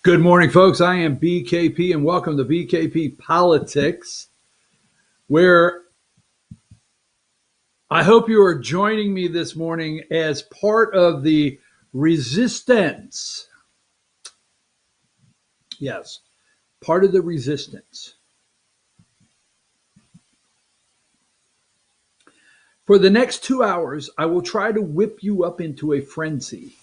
Good morning, folks. I am BKP, and welcome to BKP Politics, where I hope you are joining me this morning as part of the resistance. Yes, part of the resistance. For the next 2 hours, I will try to whip you up into a frenzy.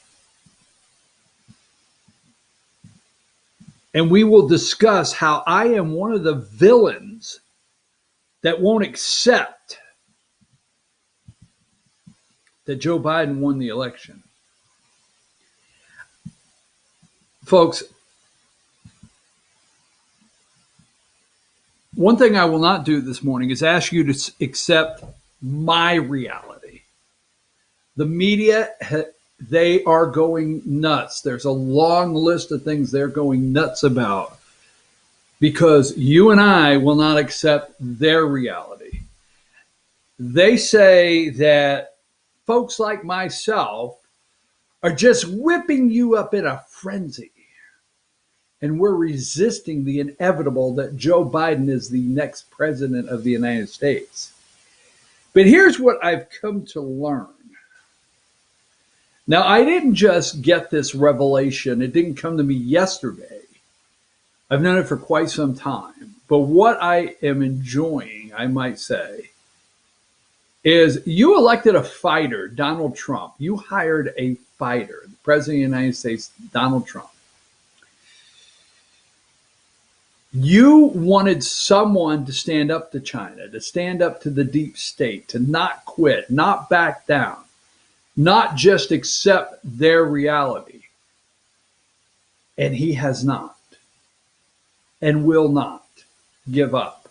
And we will discuss how I am one of the villains that won't accept that Joe Biden won the election. Folks, one thing I will not do this morning is ask you to accept my reality. The media, they are going nuts. There's a long list of things they're going nuts about because you and I will not accept their reality. They say that folks like myself are just whipping you up in a frenzy. And we're resisting the inevitable that Joe Biden is the next president of the United States. But here's what I've come to learn. Now, I didn't just get this revelation. It didn't come to me yesterday. I've known it for quite some time. But what I am enjoying, I might say, is you elected a fighter, Donald Trump. You hired a fighter, the President of the United States, Donald Trump. You wanted someone to stand up to China, to stand up to the deep state, to not quit, not back down, not just accept their reality. And he has not and will not give up.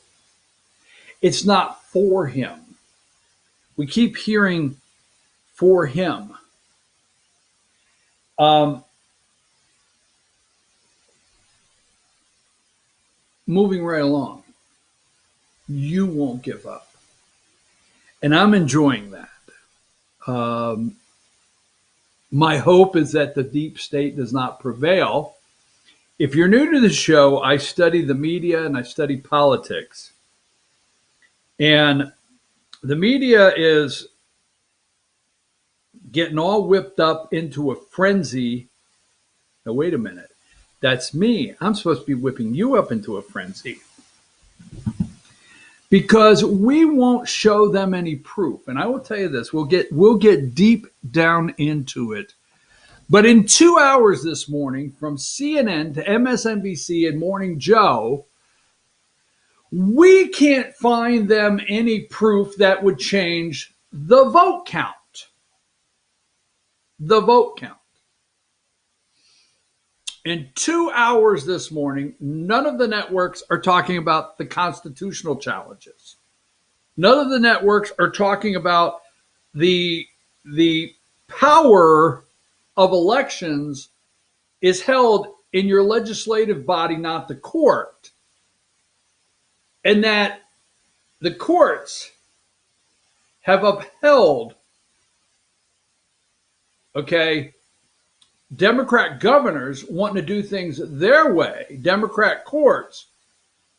It's not for him. We keep hearing for him. Moving right along, you won't give up. And I'm enjoying that. My hope is that the deep state does not prevail. If you're new to the show, I study the media and I study politics. And the media is getting all whipped up into a frenzy. Now, wait a minute. That's me. I'm supposed to be whipping you up into a frenzy because we won't show them any proof. And I will tell you this, we'll get deep down into it. But in 2 hours this morning, from CNN to MSNBC and Morning Joe, we can't find them any proof that would change the vote count. The vote count. In 2 hours this morning, none of the networks are talking about the constitutional challenges. None of the networks are talking about the power of elections is held in your legislative body, not the court. And that the courts have upheld, Democrat governors wanting to do things their way, Democrat courts,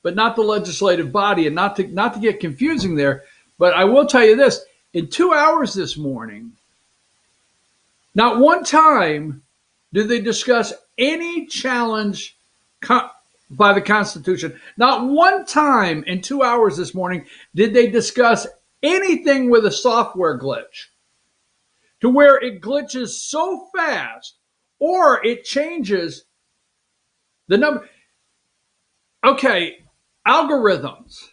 but not the legislative body, and not to get confusing there. But I will tell you this, in 2 hours this morning, not one time did they discuss any challenge by the Constitution. Not one time in 2 hours this morning did they discuss anything with a software glitch to where it glitches so fast or it changes the number. Okay, algorithms.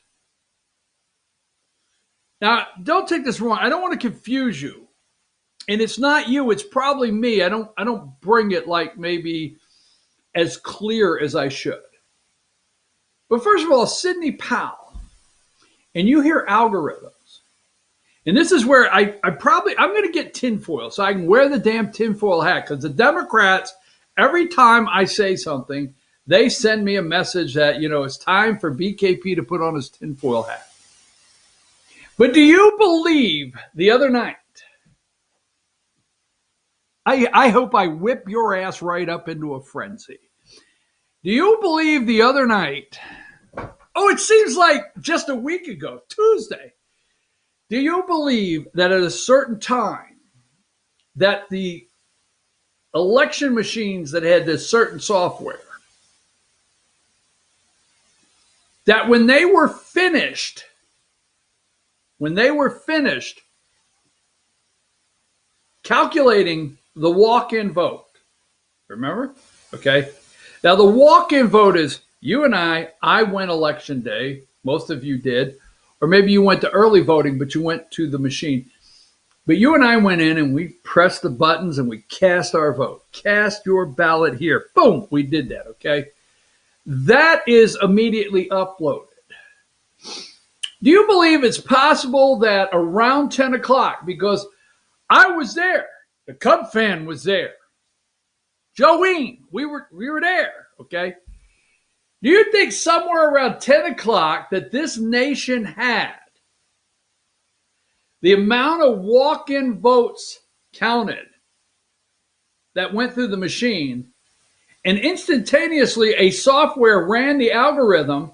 Now, don't take this wrong. I don't want to confuse you. And it's not you, it's probably me. I don't bring it like maybe as clear as I should. But first of all, Sidney Powell, and you hear algorithms. And this is where I'm going to get tinfoil so I can wear the damn tinfoil hat, because the Democrats, every time I say something, they send me a message that, it's time for BKP to put on his tinfoil hat. But do you believe the other night, I hope I whip your ass right up into a frenzy. Do you believe the other night? Oh, it seems like just a week ago, Tuesday. Do you believe that at a certain time that the election machines that had this certain software, that when they were finished calculating the walk-in vote, remember? Okay. Now the walk-in vote is you and I went election day. Most of you did. Or maybe you went to early voting, but you went to the machine. But you and I went in and we pressed the buttons and we cast our vote. Cast your ballot here. Boom. We did that. Okay. That is immediately uploaded. Do you believe it's possible that around 10 o'clock, because I was there, the Cub fan was there, Joeen, we were there, okay? Do you think somewhere around 10 o'clock that this nation had the amount of walk-in votes counted that went through the machine, and instantaneously a software ran the algorithm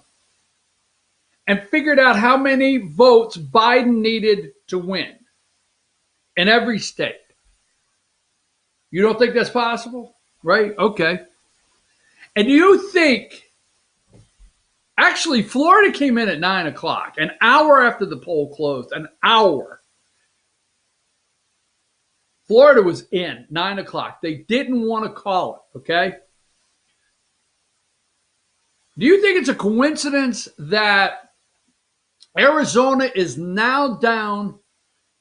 and figured out how many votes Biden needed to win in every state? You don't think that's possible? Right? Okay. And do you think, actually, Florida came in at 9 o'clock, an hour after the poll closed, an hour. Florida was in 9 o'clock. They didn't want to call it, okay? Do you think it's a coincidence that Arizona is now down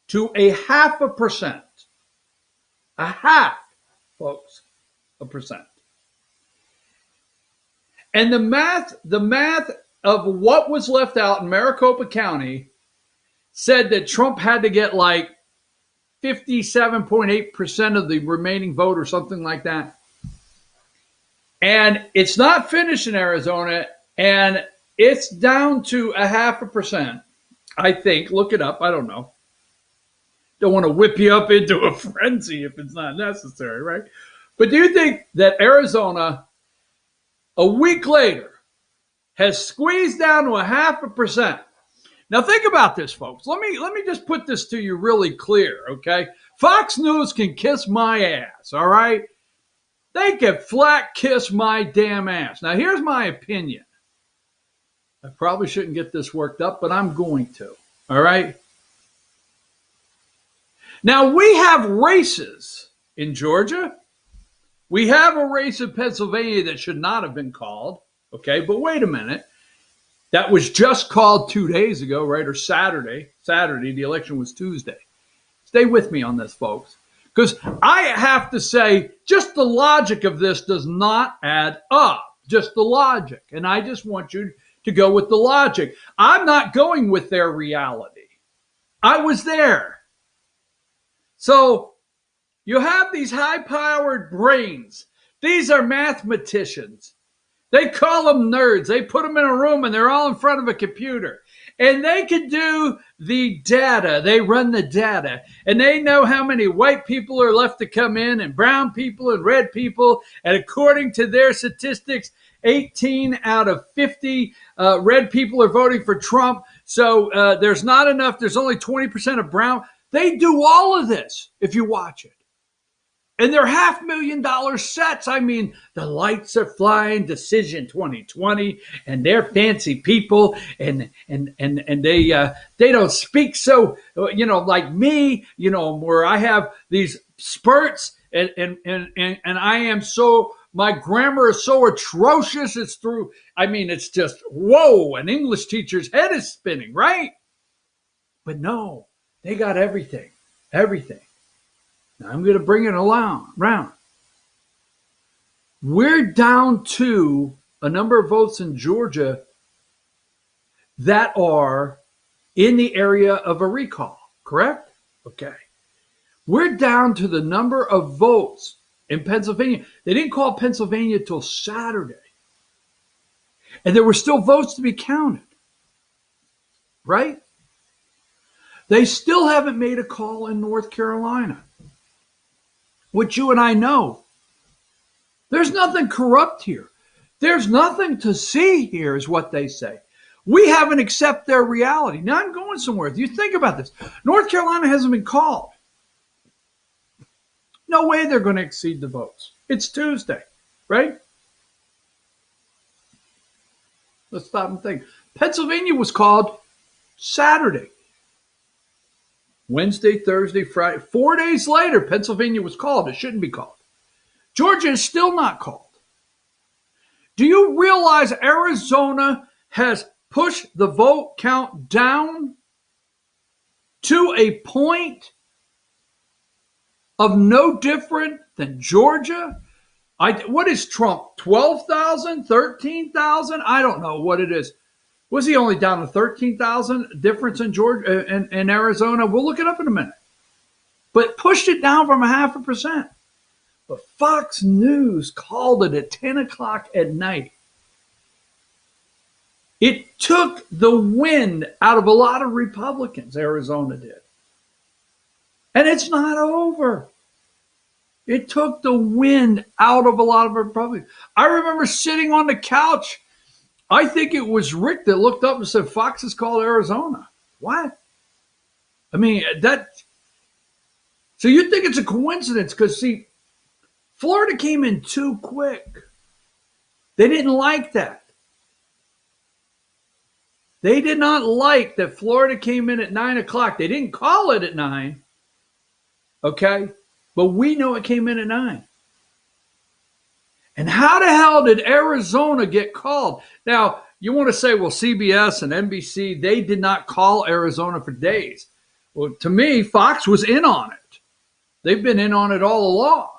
to a 0.5%? A half, folks, a percent. And the math of what was left out in Maricopa County said that Trump had to get like 57.8% of the remaining vote or something like that. And it's not finished in Arizona, and it's down to a 0.5%, I think. Look it up. I don't know. Don't want to whip you up into a frenzy if it's not necessary, right? But do you think that Arizona, a week later, has squeezed down to a 0.5%? Now think about this, folks. Let me just put this to you really clear, okay? Fox News can kiss my ass, all right? They can flat kiss my damn ass. Now here's my opinion. I probably shouldn't get this worked up, but I'm going to, all right? Now, we have races in Georgia. We have a race in Pennsylvania that should not have been called, okay? But wait a minute. That was just called 2 days ago, right? Or Saturday. The election was Tuesday. Stay with me on this, folks. Because I have to say, just the logic of this does not add up. Just the logic. And I just want you to go with the logic. I'm not going with their reality. I was there. So you have these high-powered brains. These are mathematicians. They call them nerds. They put them in a room and they're all in front of a computer. And they can do the data. They run the data. And they know how many white people are left to come in and brown people and red people. And according to their statistics, 18 out of 50 red people are voting for Trump. So there's not enough. There's only 20% of brown. They do all of this if you watch it. And they're $500,000 sets. I mean, the lights are flying, Decision 2020, and they're fancy people, and they don't speak so, like me, where I have these spurts, and I am so, my grammar is so atrocious. It's just, whoa, an English teacher's head is spinning, right? But no, they got everything. Now I'm going to bring it around. We're down to a number of votes in Georgia that are in the area of a recall, correct? Okay. We're down to the number of votes in Pennsylvania. They didn't call Pennsylvania till Saturday. And there were still votes to be counted, right? They still haven't made a call in North Carolina, which you and I know. There's nothing corrupt here. There's nothing to see here, is what they say. We haven't accepted their reality. Now I'm going somewhere. You think about this. North Carolina hasn't been called. No way they're going to exceed the votes. It's Tuesday, right? Let's stop and think. Pennsylvania was called Saturday. Wednesday, Thursday, Friday. 4 days later, Pennsylvania was called. It shouldn't be called. Georgia is still not called. Do you realize Arizona has pushed the vote count down to a point of no different than Georgia? What is Trump? 12,000, 13,000? I don't know what it is. Was he only down to 13,000 difference in Georgia and Arizona? We'll look it up in a minute. But pushed it down from 0.5%. But Fox News called it at 10 o'clock at night. It took the wind out of a lot of Republicans, Arizona did. And it's not over. It took the wind out of a lot of Republicans. I remember sitting on the couch. I think it was Rick that looked up and said, Fox is called Arizona. What? I mean, so you think it's a coincidence? Because, see, Florida came in too quick. They didn't like that. They did not like that Florida came in at 9 o'clock. They didn't call it at 9. Okay? But we know it came in at 9. And how the hell did Arizona get called? Now, you want to say, well, CBS and NBC, they did not call Arizona for days. Well, to me, Fox was in on it. They've been in on it all along.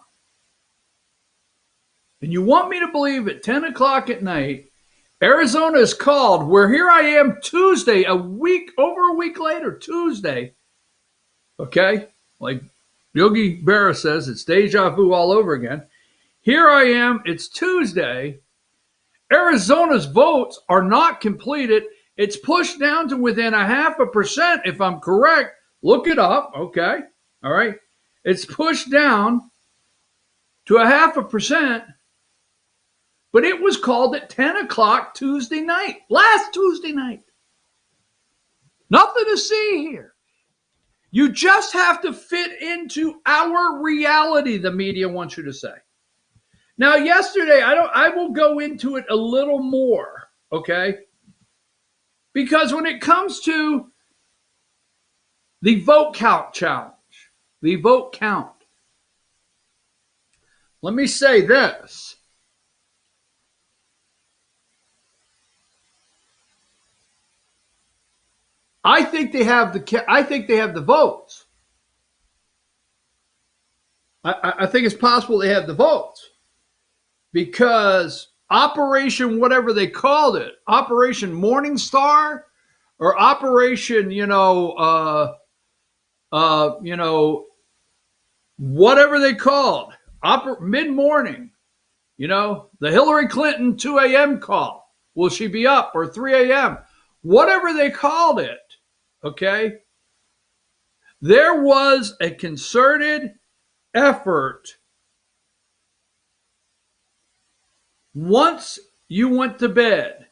And you want me to believe at 10 o'clock at night, Arizona is called, where here I am Tuesday, over a week later, Tuesday. Okay? Like Yogi Berra says, it's deja vu all over again. Here I am, it's Tuesday. Arizona's votes are not completed. It's pushed down to within 0.5%, if I'm correct. Look it up, okay? All right? It's pushed down to 0.5%, but it was called at 10 o'clock Tuesday night, last Tuesday night. Nothing to see here. You just have to fit into our reality, the media wants you to say. Now, yesterday, I will go into it a little more, okay? Because when it comes to the vote count challenge, the vote count, let me say this. I think they have the votes. I think it's possible they have the votes. Because Operation, whatever they called it, Operation Morningstar or Operation, whatever they called, mid-morning, the Hillary Clinton 2 a.m. call. Will she be up? Or 3 a.m.? Whatever they called it, okay? There was a concerted effort. Once you went to bed,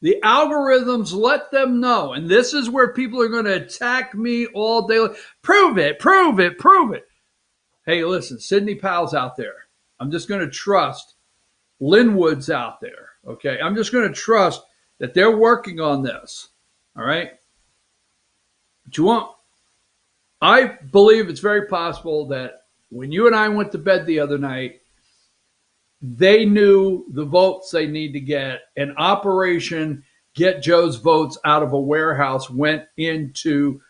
the algorithms let them know, and this is where people are going to attack me all day. Prove it, prove it, prove it. Hey, listen, Sidney Powell's out there. I'm just going to trust Linwood's out there, okay? I'm just going to trust that they're working on this, all right? But I believe it's very possible that when you and I went to bed the other night, they knew the votes they need to get, and Operation Get Joe's Votes Out of a Warehouse went into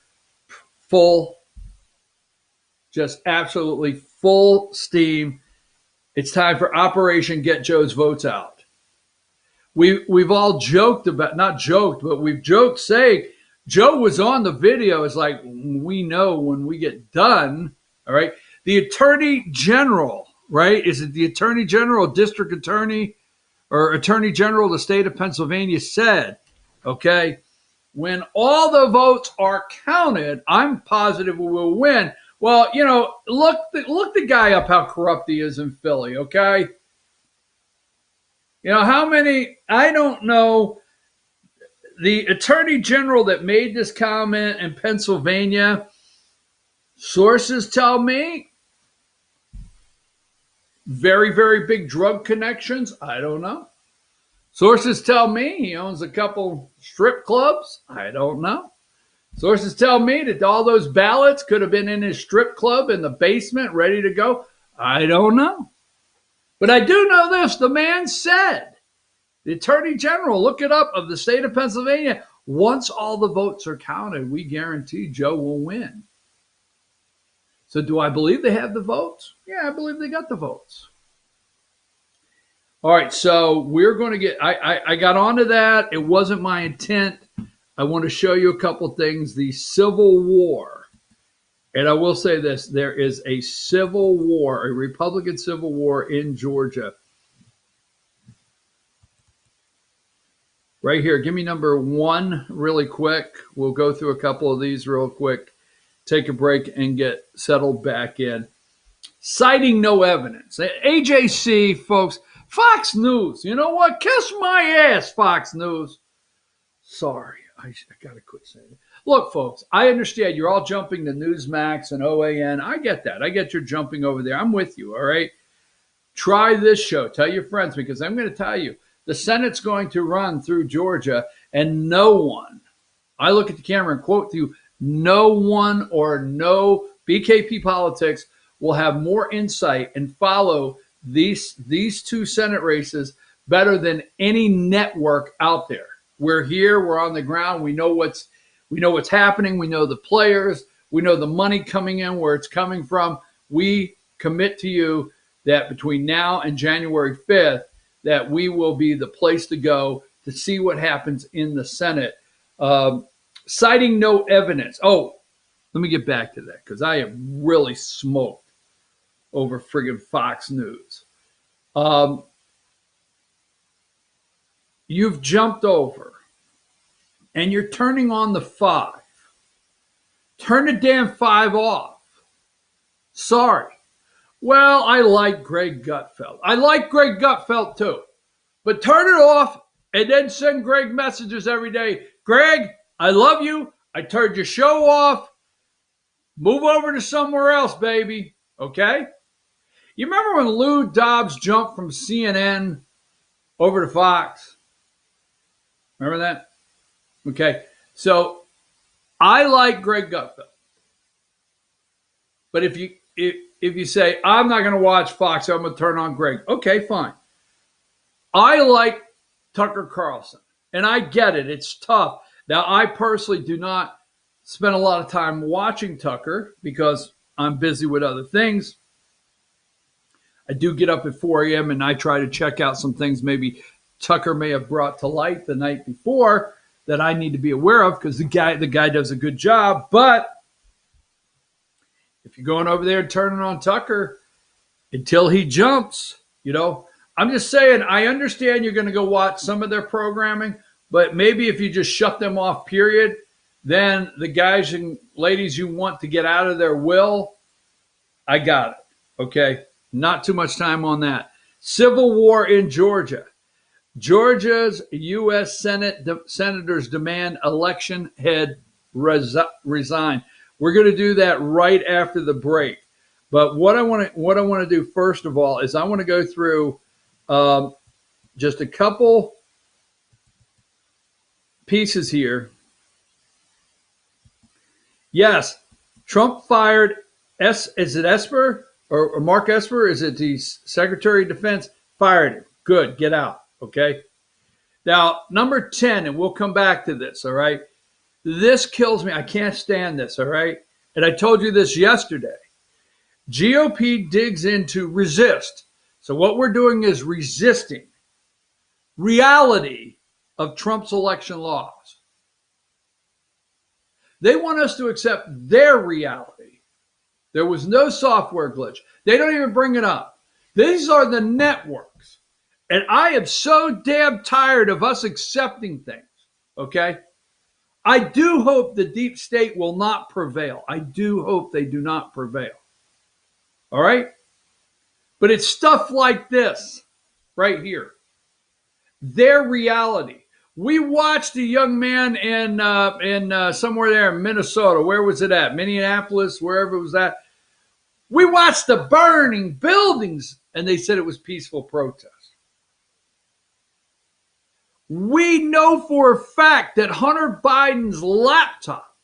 full, just absolutely full steam. It's time for Operation Get Joe's Votes Out. We've all joked about, not joked, but we've joked saying Joe was on the video. It's like, we know when we get done, all right? The Attorney General, right? Is it the Attorney General, District Attorney, or Attorney General of the state of Pennsylvania said, okay, when all the votes are counted, I'm positive we will win. Well, look the guy up how corrupt he is in Philly, okay? You know, how many, I don't know. The attorney general that made this comment in Pennsylvania, sources tell me, very, very big drug connections. I don't know. Sources tell me he owns a couple strip clubs. I don't know. Sources tell me that all those ballots could have been in his strip club in the basement ready to go. I don't know. But I do know this. The man said, the attorney general, look it up, of the state of Pennsylvania, once all the votes are counted, we guarantee Joe will win. So do I believe they have the votes? Yeah, I believe they got the votes. All right, so we're going to get, I got onto that. It wasn't my intent. I want to show you a couple things. The Civil War. And I will say this, there is a civil war, a Republican civil war in Georgia. Right here, give me number 1 really quick. We'll go through a couple of these real quick, take a break, and get settled back in. Citing no evidence. AJC, folks, Fox News. You know what? Kiss my ass, Fox News. Sorry, I got to quit saying it. Look, folks, I understand you're all jumping to Newsmax and OAN. I get that. I get you're jumping over there. I'm with you, all right? Try this show. Tell your friends, because I'm going to tell you, the Senate's going to run through Georgia, and no one, I look at the camera and quote you, no one or no BKP politics will have more insight and follow these 2 Senate races better than any network out there. We're here, we're on the ground, we know what's happening, we know the players, we know the money coming in, where it's coming from. We commit to you that between now and January 5th, that we will be the place to go to see what happens in the Senate. Citing no evidence. Oh, let me get back to that, because I am really smoked over friggin' Fox News. You've jumped over and you're turning on the 5. Turn the damn 5 off. Sorry. Well, I like Greg Gutfeld. I like Greg Gutfeld too. But turn it off and then send Greg messages every day. Greg, I love you. I turned your show off. Move over to somewhere else, baby. Okay? You remember when Lou Dobbs jumped from CNN over to Fox? Remember that? Okay. So I like Greg Gutfeld. But if you say, I'm not going to watch Fox, I'm going to turn on Greg. Okay, fine. I like Tucker Carlson, and I get it. It's tough. Now, I personally do not spend a lot of time watching Tucker because I'm busy with other things. I do get up at 4 a.m. and I try to check out some things maybe Tucker may have brought to light the night before that I need to be aware of, because the guy does a good job. But if you're going over there and turning on Tucker until he jumps, I'm just saying, I understand you're going to go watch some of their programming, but maybe if you just shut them off, period, then the guys and ladies you want to get out of there will. I got it. Okay. Not too much time on that. Civil war in Georgia. Georgia's U.S. senators demand election head resign. We're going to do that right after the break. But what I want to do first of all is I want to go through just a couple pieces here. Yes, Trump fired is it Esper or Mark Esper? Is it the Secretary of Defense? Fired him. Good, get out. Okay. Now, number 10, and we'll come back to this. All right. This kills me. I can't stand this. All right. And I told you this yesterday. GOP digs into resist. So what we're doing is resisting reality of Trump's election laws. They want us to accept their reality. There was no software glitch. They don't even bring it up. These are the networks. And I am so damn tired of us accepting things. Okay? I do hope the deep state will not prevail. I do hope they do not prevail. All right? But it's stuff like this right here. their reality. We watched a young man in somewhere there in Minnesota. Where was it at? Minneapolis, wherever it was at. We watched the burning buildings, and they said it was peaceful protest. We know for a fact that Hunter Biden's laptop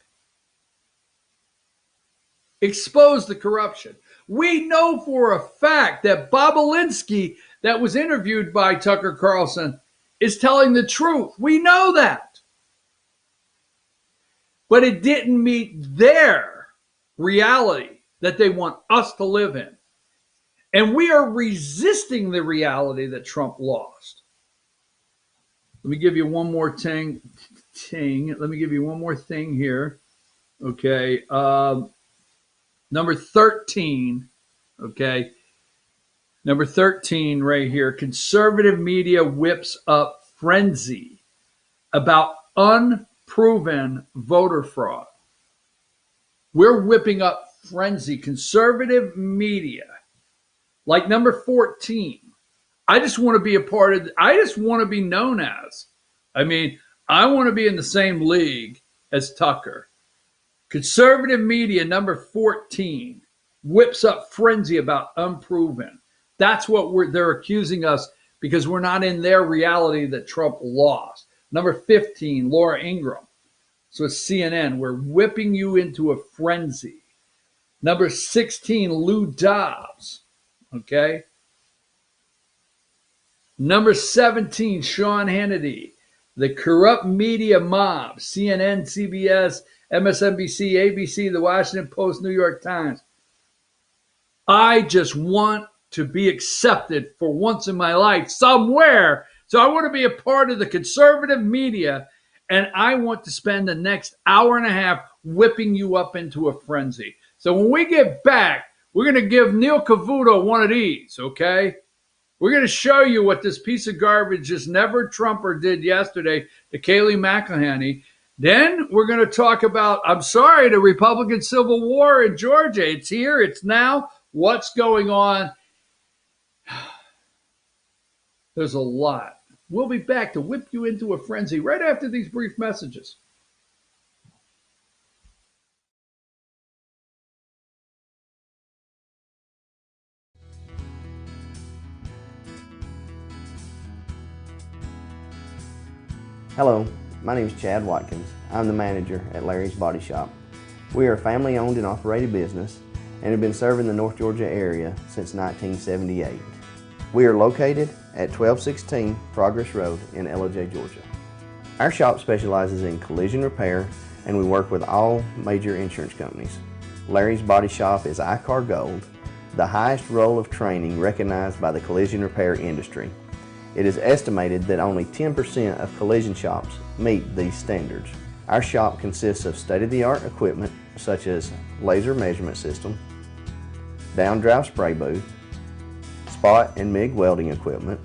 exposed the corruption. We know for a fact that Bobulinski, that was interviewed by Tucker Carlson, is telling the truth. We know that. But it didn't meet their reality that they want us to live in. And we are resisting the reality that Trump lost. Let me give you one more thing. Let me give you one more thing here. Okay. Number 13. Okay. Number 13 right here. Conservative media whips up frenzy about unproven voter fraud. We're whipping up frenzy. Conservative media. Like number 14. I just want to be a part of, I just want to be known as. I mean, I want to be in the same league as Tucker. Conservative media, number 14, whips up frenzy about unproven. That's what they're accusing us because we're not in their reality that Trump lost. Number 15, Laura Ingraham. So it's CNN. We're whipping you into a frenzy. Number 16, Lou Dobbs. Okay. Number 17, Sean Hannity. The corrupt media mob, CNN, CBS, MSNBC, ABC, The Washington Post, New York Times. I just want to be accepted for once in my life somewhere. So I want to be a part of the conservative media, and I want to spend the next hour and a half whipping you up into a frenzy. So when we get back, we're going to give Neil Cavuto one of these, okay? We're going to show you what this piece of garbage, this never Trumper, did yesterday to Kayleigh McEnany. Then we're going to talk about, I'm sorry, the Republican Civil War in Georgia. It's here. It's now. What's going on? There's a lot. We'll be back to whip you into a frenzy right after these brief messages. Hello, my name is Chad Watkins. I'm the manager at Larry's Body Shop. We are a family-owned and operated business and have been serving the North Georgia area since 1978. We are located at 1216 Progress Road in Ellijay, Georgia. Our shop specializes in collision repair and we work with all major insurance companies. Larry's Body Shop is ICAR Gold, the highest role of training recognized by the collision repair industry. It is estimated that only 10% of collision shops meet these standards. Our shop consists of state-of-the-art equipment such as laser measurement system, down-drive spray booth, spot and MIG welding equipment.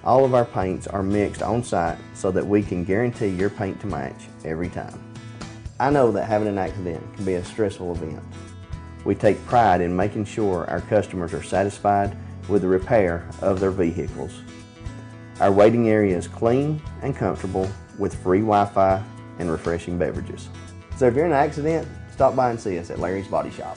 All of our paints are mixed on-site so that we can guarantee your paint to match every time. I know that having an accident can be a stressful event. We take pride in making sure our customers are satisfied with the repair of their vehicles. Our waiting area is clean and comfortable with free Wi-Fi and refreshing beverages. So if you're in an accident, stop by and see us at Larry's Body Shop.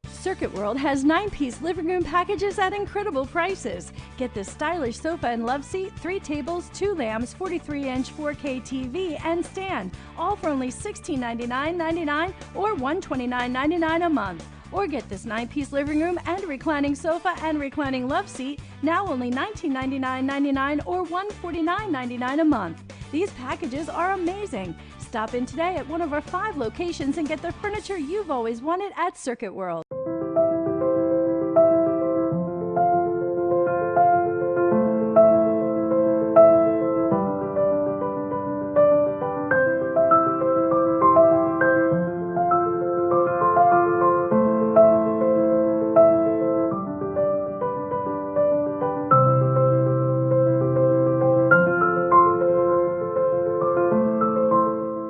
Circuit World has 9-piece living room packages at incredible prices. Get this stylish sofa and love seat, 3 tables, 2 lamps, 43-inch 4K TV, and stand, all for only $1699.99 or $129.99 a month. Or get this 9-piece living room and reclining sofa and reclining love seat, now only $1999.99 or $149.99 a month. These packages are amazing. Stop in today at one of our 5 locations and get the furniture you've always wanted at Circuit World.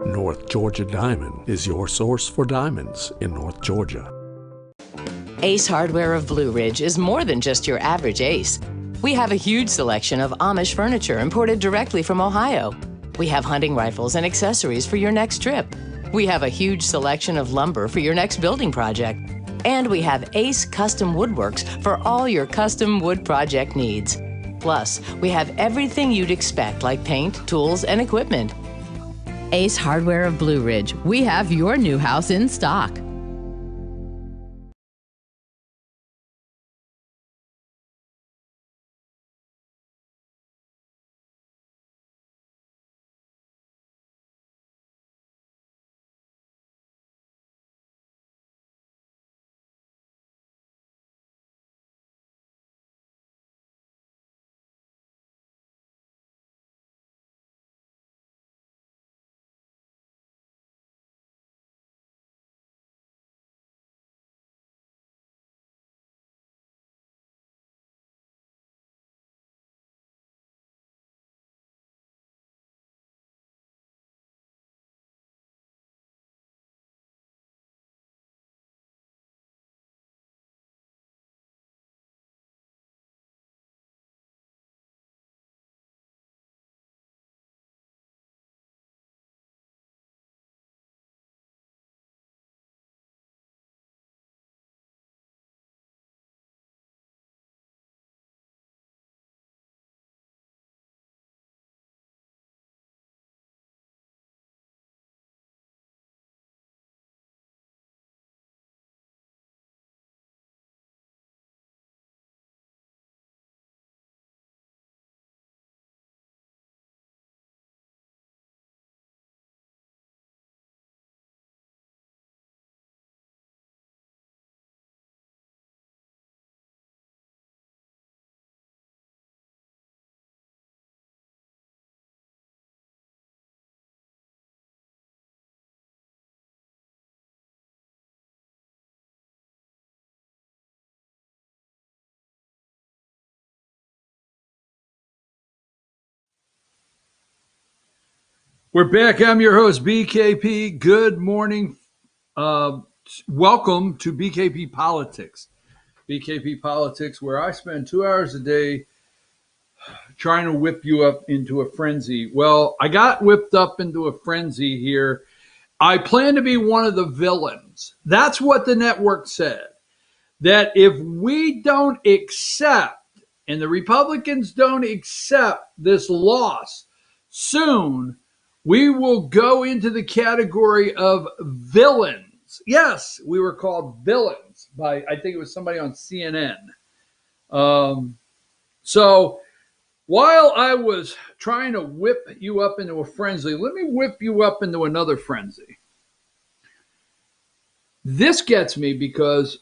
North Georgia Diamond is your source for diamonds in North Georgia. Ace Hardware of Blue Ridge is more than just your average Ace. We have a huge selection of Amish furniture imported directly from Ohio. We have hunting rifles and accessories for your next trip. We have a huge selection of lumber for your next building project. And we have Ace Custom Woodworks for all your custom wood project needs. Plus, we have everything you'd expect, like paint, tools, and equipment. Ace Hardware of Blue Ridge. We have your new house in stock. We're back. I'm your host, BKP. Good morning. Welcome to BKP Politics. BKP Politics, where I spend 2 hours a day trying to whip you up into a frenzy. Well, I got whipped up into a frenzy here. I plan to be one of the villains. That's what the network said. That if we don't accept, and the Republicans don't accept this loss soon, we will go into the category of villains. Yes, we were called villains by, I think it was somebody on CNN. So while I was trying to whip you up into a frenzy, let me whip you up into another frenzy. This gets me because,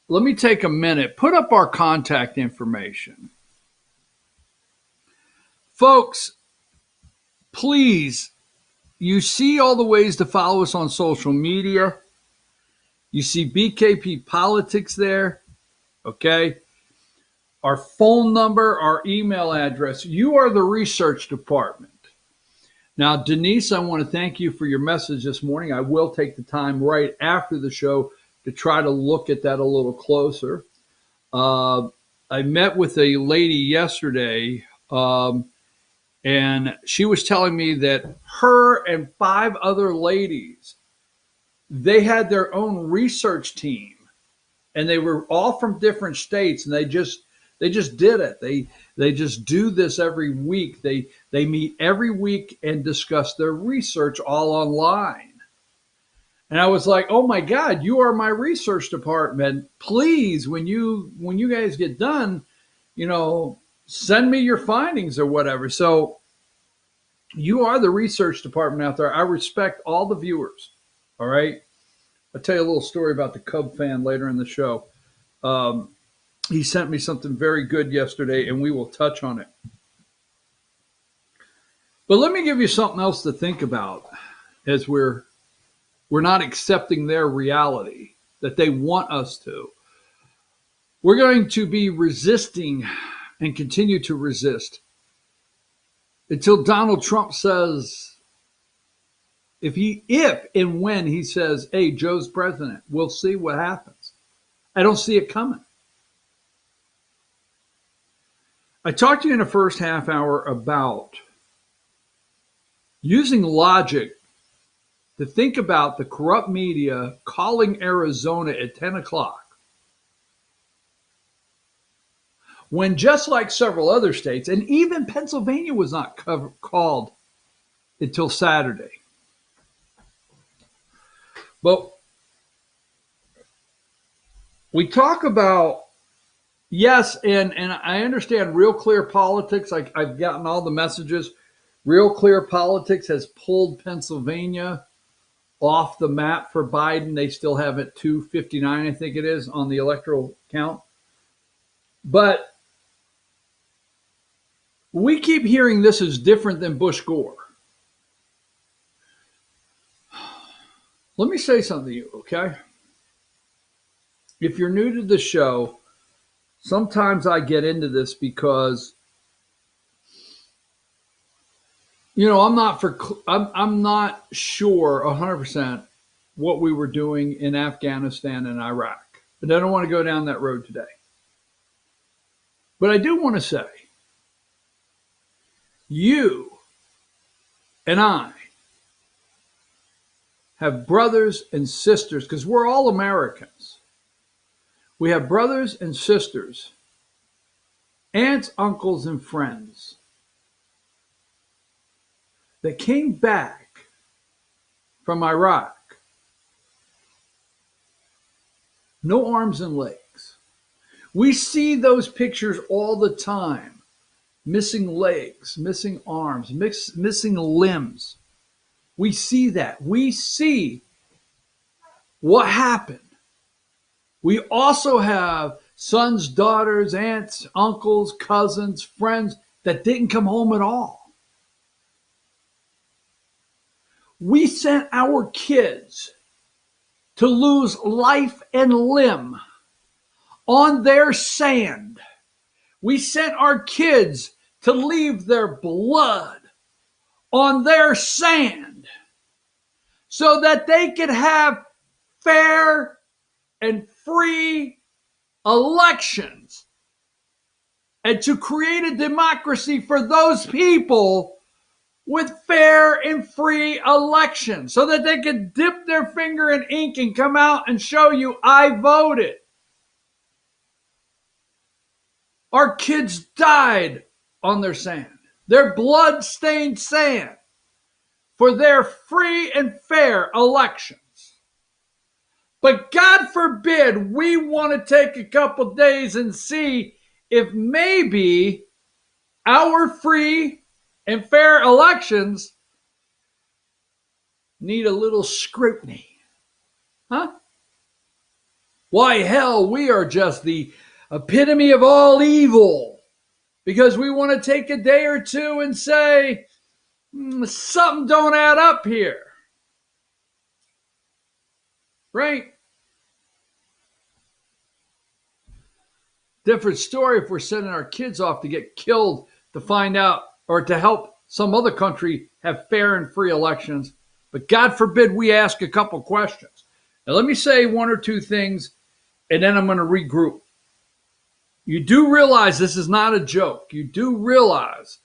let me take a minute, put up our contact information. Folks, please, you see all the ways to follow us on social media. You see BKP Politics there, okay? Our phone number, our email address. You are the research department. Now, Denise, I want to thank you for your message this morning. I will take the time right after the show to try to look at that a little closer. I met with a lady yesterday, and she was telling me that her and 5 other ladies, they had their own research team, and they were all from different states, and they just did it. They just do this every week. They meet every week and discuss their research all online. And I was like, oh my God, you are my research department. Please, when you guys get done, send me your findings or whatever. So you are the research department out there. I respect all the viewers. All right. I'll tell you a little story about the Cub fan later in the show. He sent me something very good yesterday, and we will touch on it. But let me give you something else to think about as we're not accepting their reality that they want us to. We're going to be resisting and continue to resist until Donald Trump says, if and when he says, hey, Joe's president, we'll see what happens. I don't see it coming. I talked to you in the first half hour about using logic to think about the corrupt media calling Arizona at 10 o'clock, when just like several other states, and even Pennsylvania was not called until Saturday. But we talk about, yes, and I understand Real Clear Politics. I've gotten all the messages. Real Clear Politics has pulled Pennsylvania off the map for Biden. They still have it 259, I think it is, on the electoral count. But we keep hearing this is different than Bush Gore. Let me say something to you, okay? If you're new to the show, sometimes I get into this because, I'm not sure 100% what we were doing in Afghanistan and Iraq. But I don't want to go down that road today. But I do want to say, you and I have brothers and sisters, because we're all Americans. We have brothers and sisters, aunts, uncles, and friends that came back from Iraq, no arms and legs. We see those pictures all the time. Missing legs, missing arms, missing limbs. We see that. We see what happened. We also have sons, daughters, aunts, uncles, cousins, friends that didn't come home at all. We sent our kids to lose life and limb on their sand. We sent our kids to leave their blood on their sand so that they could have fair and free elections and to create a democracy for those people with fair and free elections so that they could dip their finger in ink and come out and show you, I voted. Our kids died on their sand, their blood-stained sand, for their free and fair elections. But God forbid we want to take a couple days and see if maybe our free and fair elections need a little scrutiny. Huh? Why, hell, we are just the epitome of all evil because we want to take a day or two and say, something don't add up here. Right? Different story if we're sending our kids off to get killed to find out or to help some other country have fair and free elections. But God forbid we ask a couple questions. Now, let me say one or two things, and then I'm going to regroup. You do realize this is not a joke. You do realize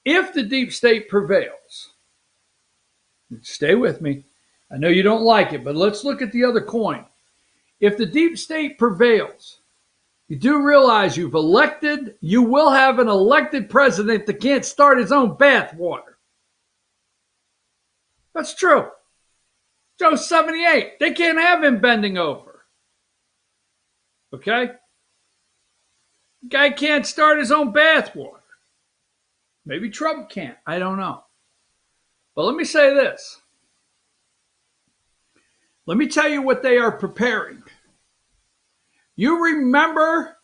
if the deep state prevails, stay with me. I know you don't like it, but let's look at the other coin. If the deep state prevails, you do realize you will have an elected president that can't start his own bathwater. That's true. Joe's 78. They can't have him bending over. Okay? Guy can't start his own bathwater. Maybe Trump can't. I don't know. But let me say this. Let me tell you what they are preparing. You remember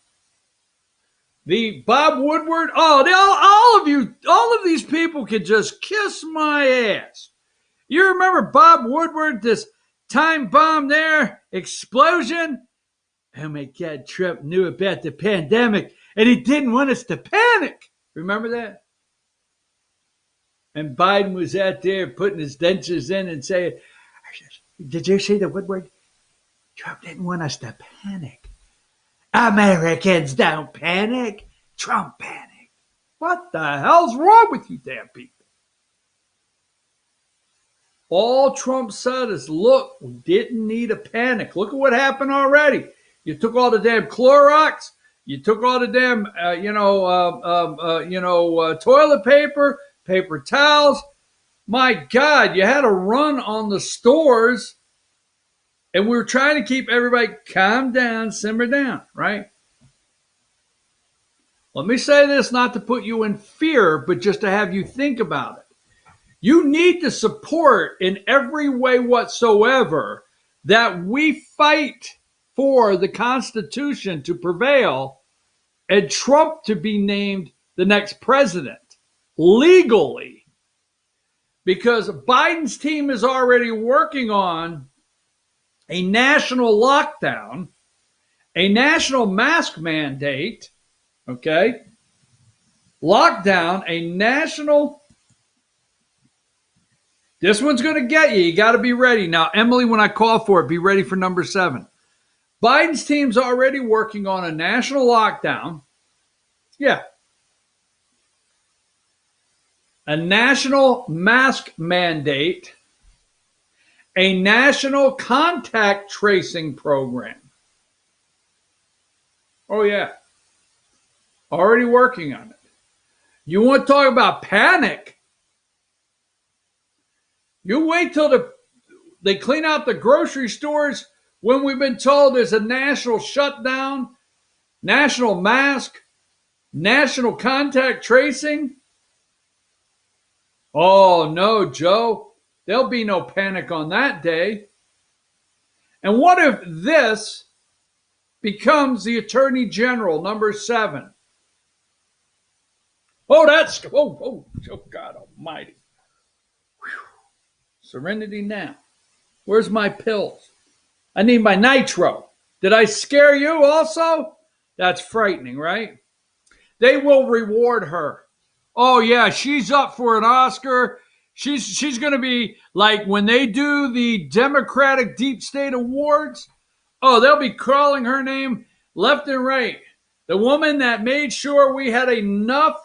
the Bob Woodward? Oh, all of these people could just kiss my ass. You remember Bob Woodward, this time bomb there, explosion? Oh my God, Trump knew about the pandemic and he didn't want us to panic. Remember that? And Biden was out there putting his dentures in and saying, did you see the Woodward? Trump didn't want us to panic. Americans don't panic. Trump panicked. What the hell's wrong with you damn people? All Trump said is, look, we didn't need a panic. Look at what happened already. You took all the damn Clorox. You took all the damn, toilet paper, paper towels. My God, you had a run on the stores. And we were trying to keep everybody calm down, simmer down, right? Let me say this not to put you in fear, but just to have you think about it. You need to support in every way whatsoever that we fight for the Constitution to prevail and Trump to be named the next president legally. Because Biden's team is already working on a national lockdown, a national mask mandate, okay? Lockdown, a national. This one's going to get you. You got to be ready. Now, Emily, when I call for it, be ready for number 7. Biden's team's already working on a national lockdown. Yeah. A national mask mandate. A national contact tracing program. Oh, yeah. Already working on it. You want to talk about panic? You wait till they clean out the grocery stores when we've been told there's a national shutdown, national mask, national contact tracing. Oh, no, Joe. There'll be no panic on that day. And what if this becomes the Attorney General, number 7? Oh, God almighty. Whew. Serenity now. Where's my pills? I need my nitro. Did I scare you also? That's frightening, right? They will reward her. Oh, yeah, she's up for an Oscar. She's going to be like when they do the Democratic Deep State Awards. Oh, they'll be calling her name left and right. The woman that made sure we had enough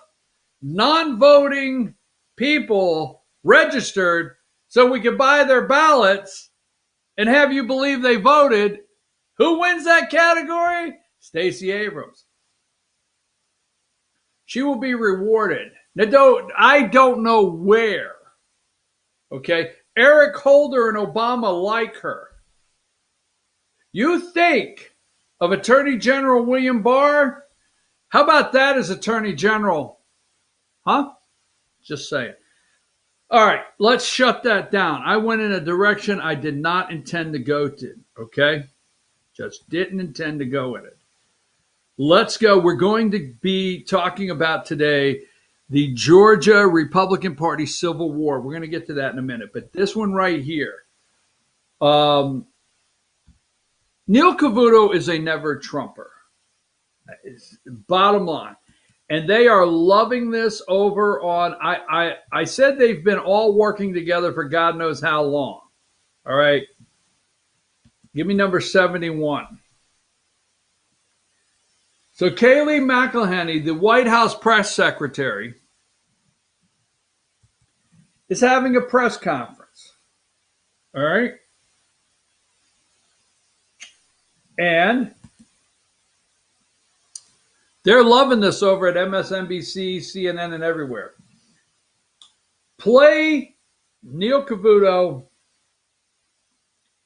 non-voting people registered so we could buy their ballots and have you believe they voted. Who wins that category? Stacey Abrams. She will be rewarded. Now, I don't know where. Okay, Eric Holder and Obama like her. You think of Attorney General William Barr? How about that as Attorney General? Huh? Just saying. All right, let's shut that down. I went in a direction I did not intend to go to, okay? Just didn't intend to go in it. Let's go. We're going to be talking about today the Georgia Republican Party Civil War. We're going to get to that in a minute. But this one right here. Neil Cavuto is a never Trumper. Bottom line. And they are loving this over on, I said they've been all working together for God knows how long. All right. Give me number 71. So Kayleigh McEnany, the White House press secretary, is having a press conference. All right. And they're loving this over at MSNBC, CNN, and everywhere. Play Neil Cavuto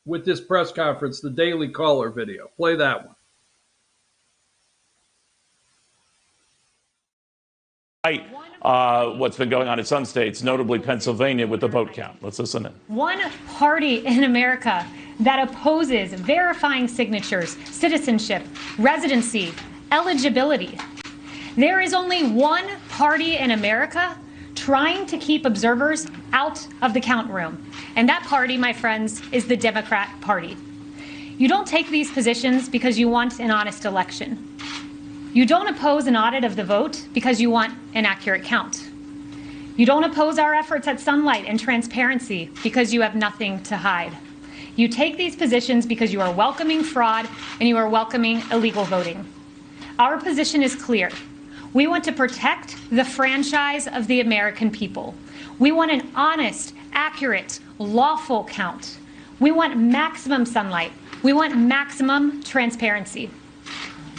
with this press conference, the Daily Caller video. Play that one. What's been going on in some states, notably Pennsylvania, with the vote count. Let's listen in. One party in America that opposes verifying signatures, citizenship, residency, eligibility. There is only one party in America trying to keep observers out of the count room. And that party, my friends, is the Democrat Party. You don't take these positions because you want an honest election. You don't oppose an audit of the vote because you want an accurate count. You don't oppose our efforts at sunlight and transparency because you have nothing to hide. You take these positions because you are welcoming fraud and you are welcoming illegal voting. Our position is clear. We want to protect the franchise of the American people. We want an honest, accurate, lawful count. We want maximum sunlight. We want maximum transparency.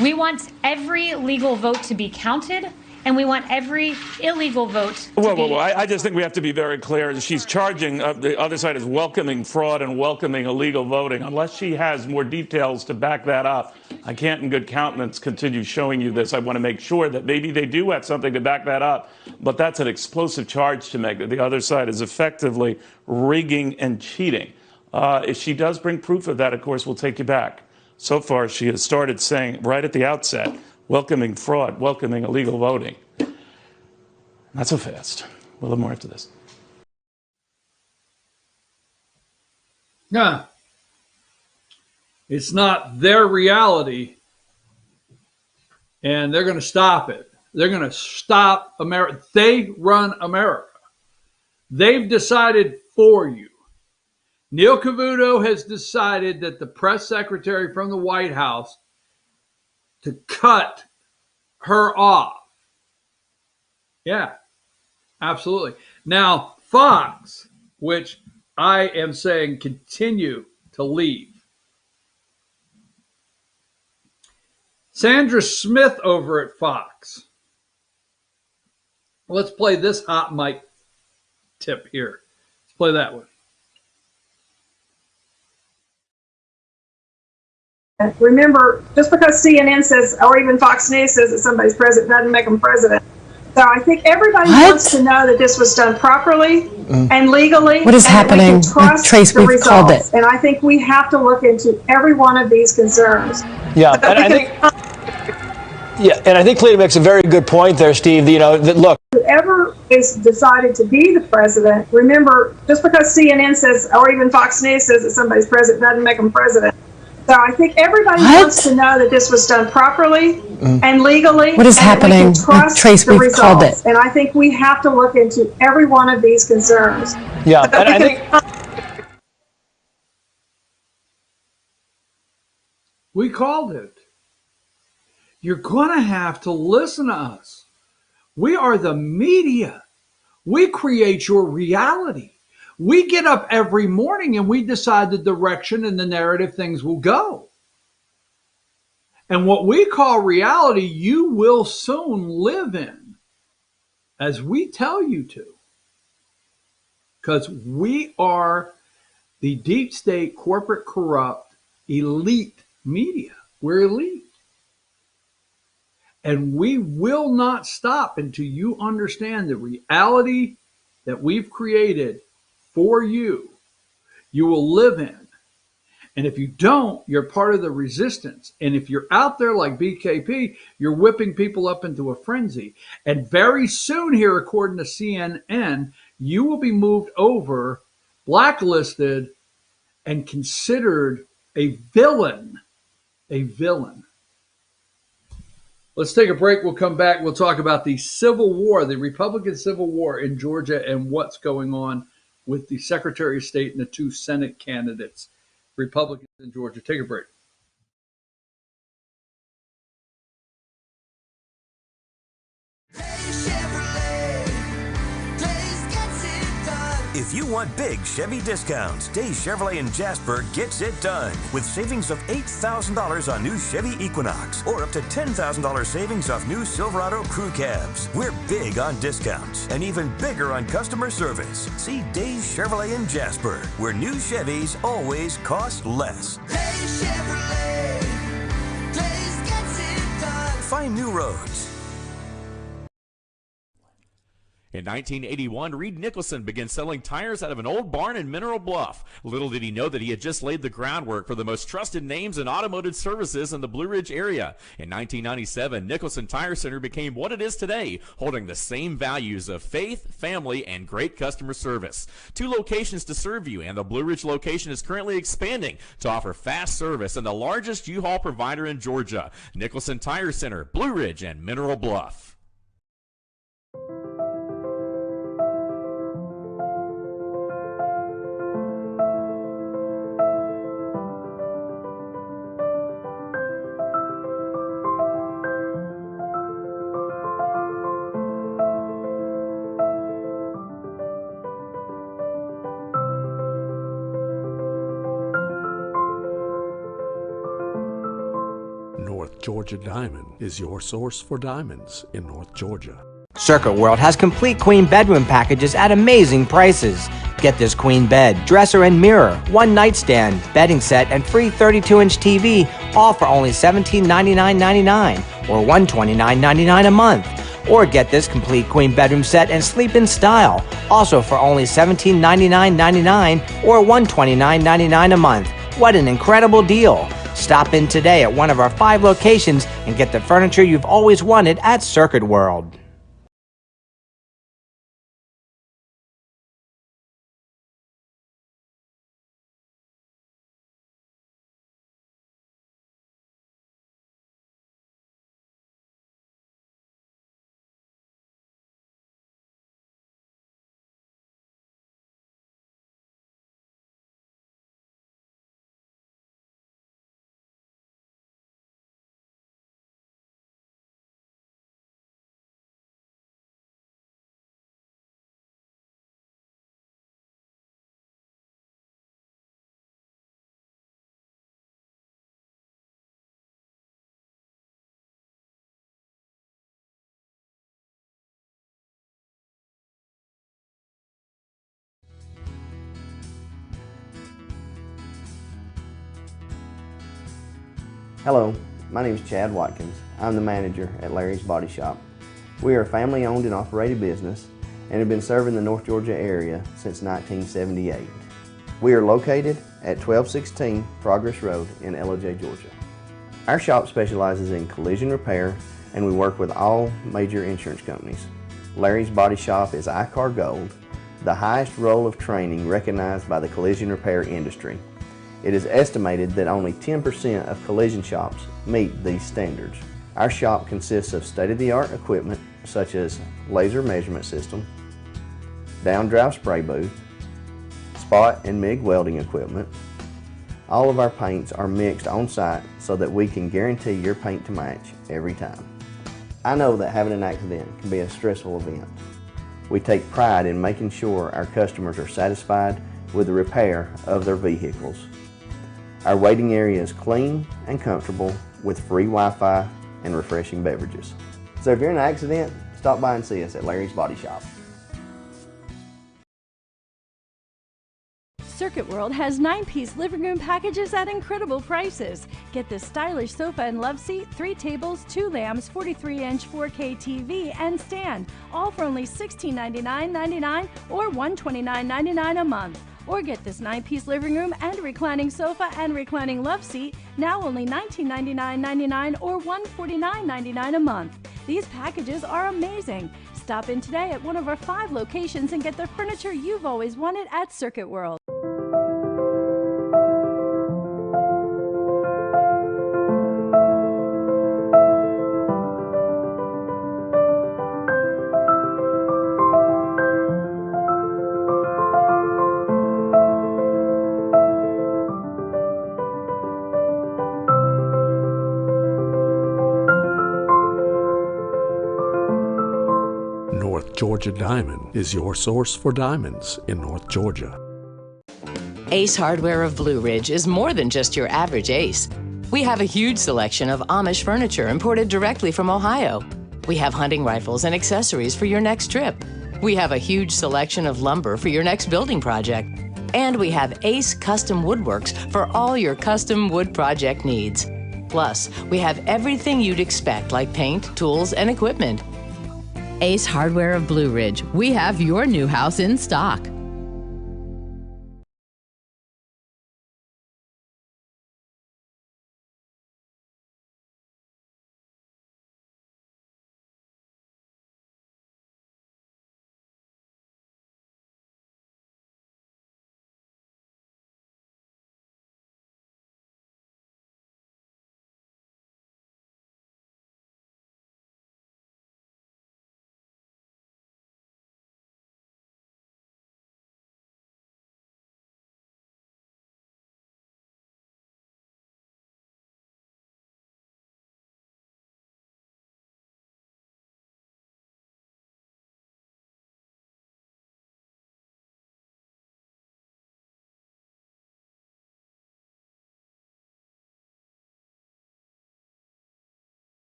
We want every legal vote to be counted, and we want every illegal vote to be... I just think we have to be very clear. She's charging the other side is welcoming fraud and welcoming illegal voting. Unless she has more details to back that up, I can't in good countenance continue showing you this. I want to make sure that maybe they do have something to back that up, but that's an explosive charge to make, that the other side is effectively rigging and cheating. If she does bring proof of that, of course, we'll take you back. So far, she has started saying right at the outset, welcoming fraud, welcoming illegal voting. Not so fast. We'll have more after this. Yeah. It's not their reality, and they're going to stop it. They're going to stop America. They run America. They've decided for you. Neil Cavuto has decided that the press secretary from the White House to cut her off. Yeah, absolutely. Now, Fox, which I am saying continue to leave. Sandra Smith over at Fox. Let's play this hot mic tip here. Let's play that one. Remember, just because CNN says, or even Fox News says that somebody's president doesn't make them president. So I think everybody wants to know that this was done properly and legally. What is happening? Trace, we've called it. And I think we have to look into every one of these concerns. Yeah, and I think... and I think Cleta makes a very good point there, Steve. Look. Whoever is decided to be the president, remember, just because CNN says, or even Fox News says that somebody's president doesn't make them president. So I think everybody wants to know that this was done properly and legally. What is happening? Trace, we've called it. And I think we have to look into every one of these concerns. Yeah, and I think... We called it. You're going to have to listen to us. We are the media. We create your reality. We get up every morning and we decide the direction and the narrative things will go. And what we call reality, you will soon live in, as we tell you to. Because we are the deep state, corporate, corrupt, elite media. We're elite. And we will not stop until you understand the reality that we've created for you, you will live in. And if you don't, you're part of the resistance. And if you're out there like BKP, you're whipping people up into a frenzy. And very soon here, according to CNN, you will be moved over, blacklisted, and considered a villain. A villain. Let's take a break. We'll come back. We'll talk about the Civil War, the Republican Civil War in Georgia, and what's going on with the Secretary of State and the two Senate candidates, Republicans in Georgia. Take a break. If you want big Chevy discounts, Days Chevrolet in Jasper gets it done with savings of $8,000 on new Chevy Equinox or up to $10,000 savings off new Silverado crew cabs. We're big on discounts and even bigger on customer service. See Days Chevrolet in Jasper, where new Chevys always cost less. Days Chevrolet, Days gets it done. Find new roads. In 1981, Reed Nicholson began selling tires out of an old barn in Mineral Bluff. Little did he know that he had just laid the groundwork for the most trusted names in automotive services in the Blue Ridge area. In 1997, Nicholson Tire Center became what it is today, holding the same values of faith, family, and great customer service. 2 locations to serve you, and the Blue Ridge location is currently expanding to offer fast service and the largest U-Haul provider in Georgia. Nicholson Tire Center, Blue Ridge, and Mineral Bluff. Georgia Diamond is your source for diamonds in North Georgia. Circuit World has complete queen bedroom packages at amazing prices. Get this queen bed, dresser and mirror, one nightstand, bedding set, and free 32-inch TV, all for only $1799.99 or $129.99 a month. Or get this complete queen bedroom set and sleep in style, also for only $1799.99 or $129.99 a month. What an incredible deal! Stop in today at one of our 5 locations and get the furniture you've always wanted at Circuit World. Hello, my name is Chad Watkins. I'm the manager at Larry's Body Shop. We are a family-owned and operated business and have been serving the North Georgia area since 1978. We are located at 1216 Progress Road in Ellijay, Georgia. Our shop specializes in collision repair and we work with all major insurance companies. Larry's Body Shop is ICAR Gold, the highest role of training recognized by the collision repair industry. It is estimated that only 10% of collision shops meet these standards. Our shop consists of state-of-the-art equipment such as laser measurement system, down-drive spray booth, spot and MIG welding equipment. All of our paints are mixed on-site so that we can guarantee your paint to match every time. I know that having an accident can be a stressful event. We take pride in making sure our customers are satisfied with the repair of their vehicles. Our waiting area is clean and comfortable with free Wi-Fi and refreshing beverages. So if you're in an accident, stop by and see us at Larry's Body Shop. Circuit World has 9-piece living room packages at incredible prices. Get this stylish sofa and love seat, 3 tables, 2 lamps, 43-inch 4K TV, and stand, all for only $1699.99 or $129.99 a month. Or get this 9-piece living room and reclining sofa and reclining love seat, now only $1999.99 or $149.99 a month. These packages are amazing. Stop in today at one of our 5 locations and get the furniture you've always wanted at Circuit World. North Georgia Diamond is your source for diamonds in North Georgia. Ace Hardware of Blue Ridge is more than just your average Ace. We have a huge selection of Amish furniture imported directly from Ohio. We have hunting rifles and accessories for your next trip. We have a huge selection of lumber for your next building project. And we have Ace Custom Woodworks for all your custom wood project needs. Plus, we have everything you'd expect like paint, tools, and equipment. Ace Hardware of Blue Ridge. We have your new house in stock.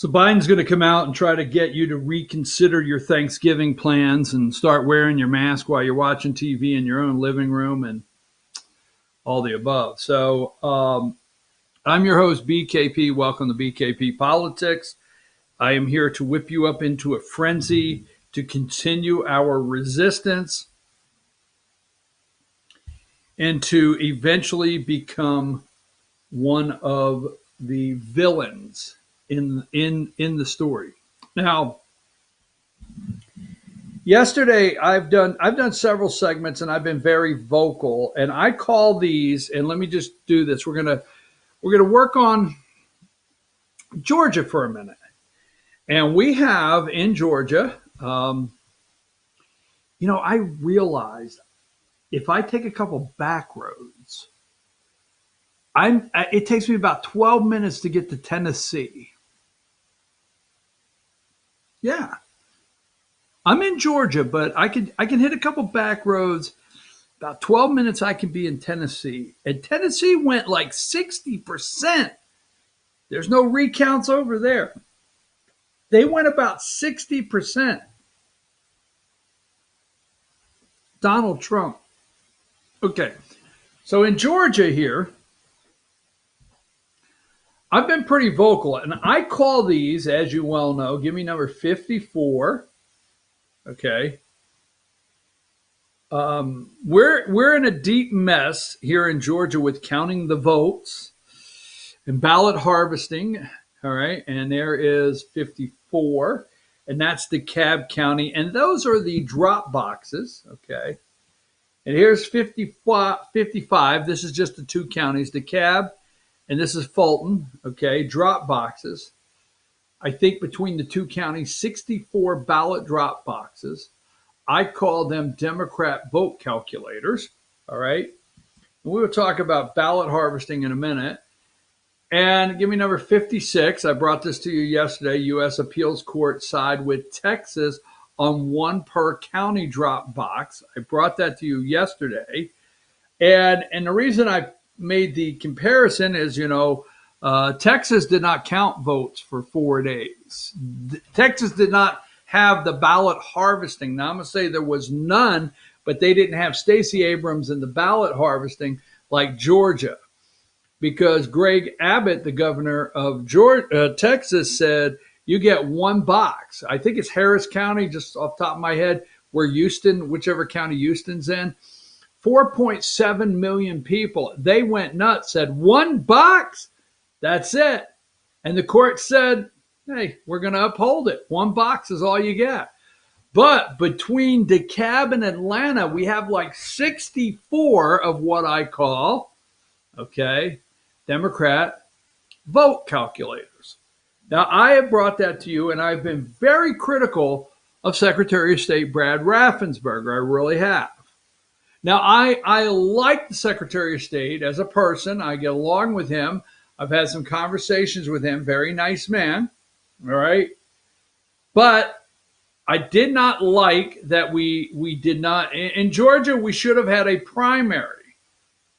So Biden's going to come out and try to get you to reconsider your Thanksgiving plans and start wearing your mask while you're watching TV in your own living room and all the above. So I'm your host, BKP. Welcome to BKP Politics. I am here to whip you up into a frenzy to continue our resistance and to eventually become one of the villains in the story. Now, yesterday I've done several segments and I've been very vocal, and I call these, and let me just do this. We're gonna work on Georgia for a minute. And we have in Georgia, I realized if I take a couple back roads, it takes me about 12 minutes to get to Tennessee. Yeah. I'm in Georgia, but I can hit a couple back roads. About 12 minutes I can be in Tennessee. And Tennessee went like 60%. There's no recounts over there. They went about 60%. Donald Trump. Okay. So in Georgia here, I've been pretty vocal, and I call these, as you well know, give me number 54. Okay. We're in a deep mess here in Georgia with counting the votes and ballot harvesting. All right. And there is 54, and that's DeKalb County. And those are the drop boxes. Okay. And here's 55. This is just the two counties, DeKalb, and this is Fulton. Okay. Drop boxes. I think between the two counties, 64 ballot drop boxes. I call them Democrat vote calculators. All right. And we will talk about ballot harvesting in a minute. And give me number 56. I brought this to you yesterday. U.S. Appeals Court side with Texas on one per county drop box. I brought that to you yesterday. And the reason I made the comparison is, Texas did not count votes for 4 days. Texas did not have the ballot harvesting. Now, I'm going to say there was none, but they didn't have Stacey Abrams in the ballot harvesting like Georgia. Because Greg Abbott, the governor of Texas, said you get one box. I think it's Harris County, just off the top of my head, where Houston, whichever county Houston's in, 4.7 million people. They went nuts, said one box, that's it. And the court said, hey, we're going to uphold it. One box is all you get. But between DeKalb and Atlanta, we have like 64 of what I call, Democrat vote calculators. Now, I have brought that to you, and I've been very critical of Secretary of State Brad Raffensperger. I really have. Now, I like the Secretary of State as a person. I get along with him. I've had some conversations with him. Very nice man. All right. But I did not like that we did not. In Georgia, we should have had a primary.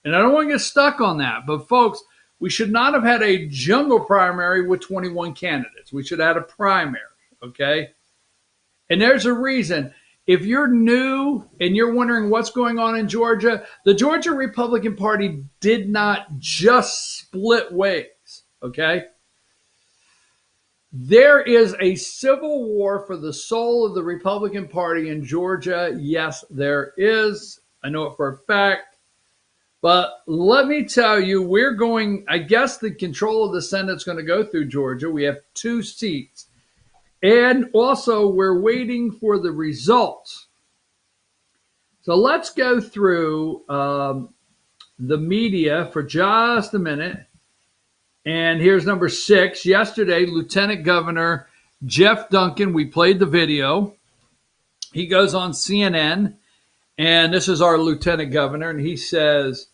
And I don't want to get stuck on that. But, folks, we should not have had a jungle primary with 21 candidates. We should have had a primary, okay? And there's a reason. If you're new and you're wondering what's going on in Georgia, the Georgia Republican Party did not just split ways, okay? There is a civil war for the soul of the Republican Party in Georgia. Yes, there is. I know it for a fact. But let me tell you, I guess the control of the Senate's going to go through Georgia. We have 2 seats. And also, we're waiting for the results. So let's go through the media for just a minute. And here's number 6. Yesterday, Lieutenant Governor Jeff Duncan, we played the video. He goes on CNN, and this is our Lieutenant Governor, and he says,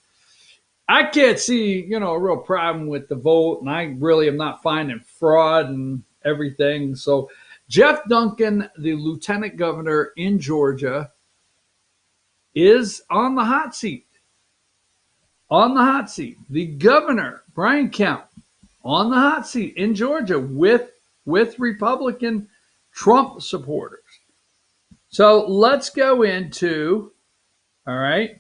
I can't see, a real problem with the vote, and I really am not finding fraud and everything. So Jeff Duncan, the Lieutenant Governor in Georgia, is on the hot seat. On the hot seat. The governor, Brian Kemp, on the hot seat in Georgia with with Republican Trump supporters. So let's go into, all right,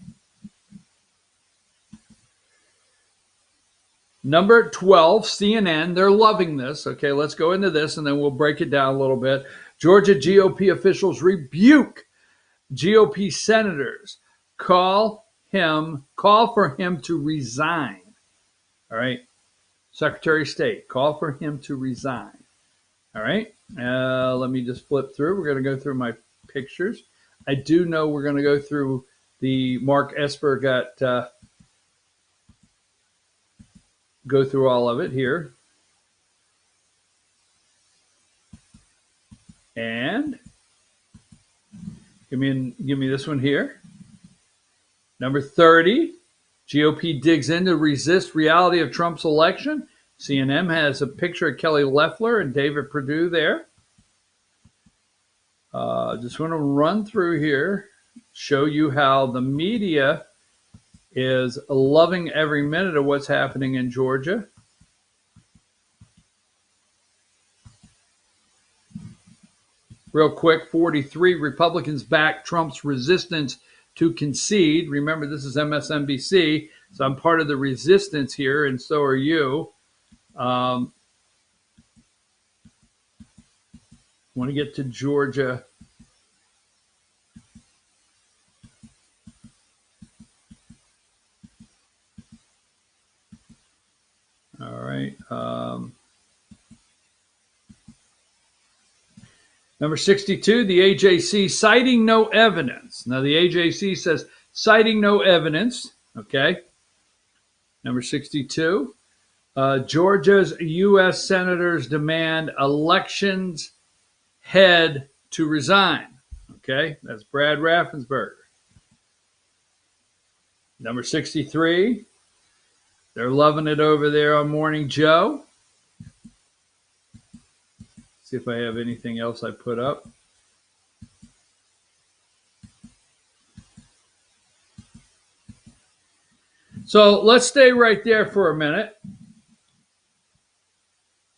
number 12, CNN. They're loving this. Okay, let's go into this and then we'll break it down a little bit. Georgia GOP officials rebuke GOP senators, call for him to resign. All right, Secretary of State, call for him to resign. All right, let me just flip through. We're going to go through my pictures. I do know we're going to go through the Mark Esper go through all of it here. And give me this one here. Number 30, GOP digs in to resist reality of Trump's election. CNN has a picture of Kelly Loeffler and David Perdue there. Just want to run through here, show you how the media is loving every minute of what's happening in Georgia. Real quick, 43 Republicans back Trump's resistance to concede. Remember, this is MSNBC, so I'm part of the resistance here, and so are you. Want to get to Georgia. All right. Number 62, the AJC citing no evidence. Now, the AJC says citing no evidence. Okay. Number 62, Georgia's U.S. senators demand elections head to resign. Okay. That's Brad Raffensperger. Number 63, they're loving it over there on Morning Joe. See if I have anything else I put up. So let's stay right there for a minute.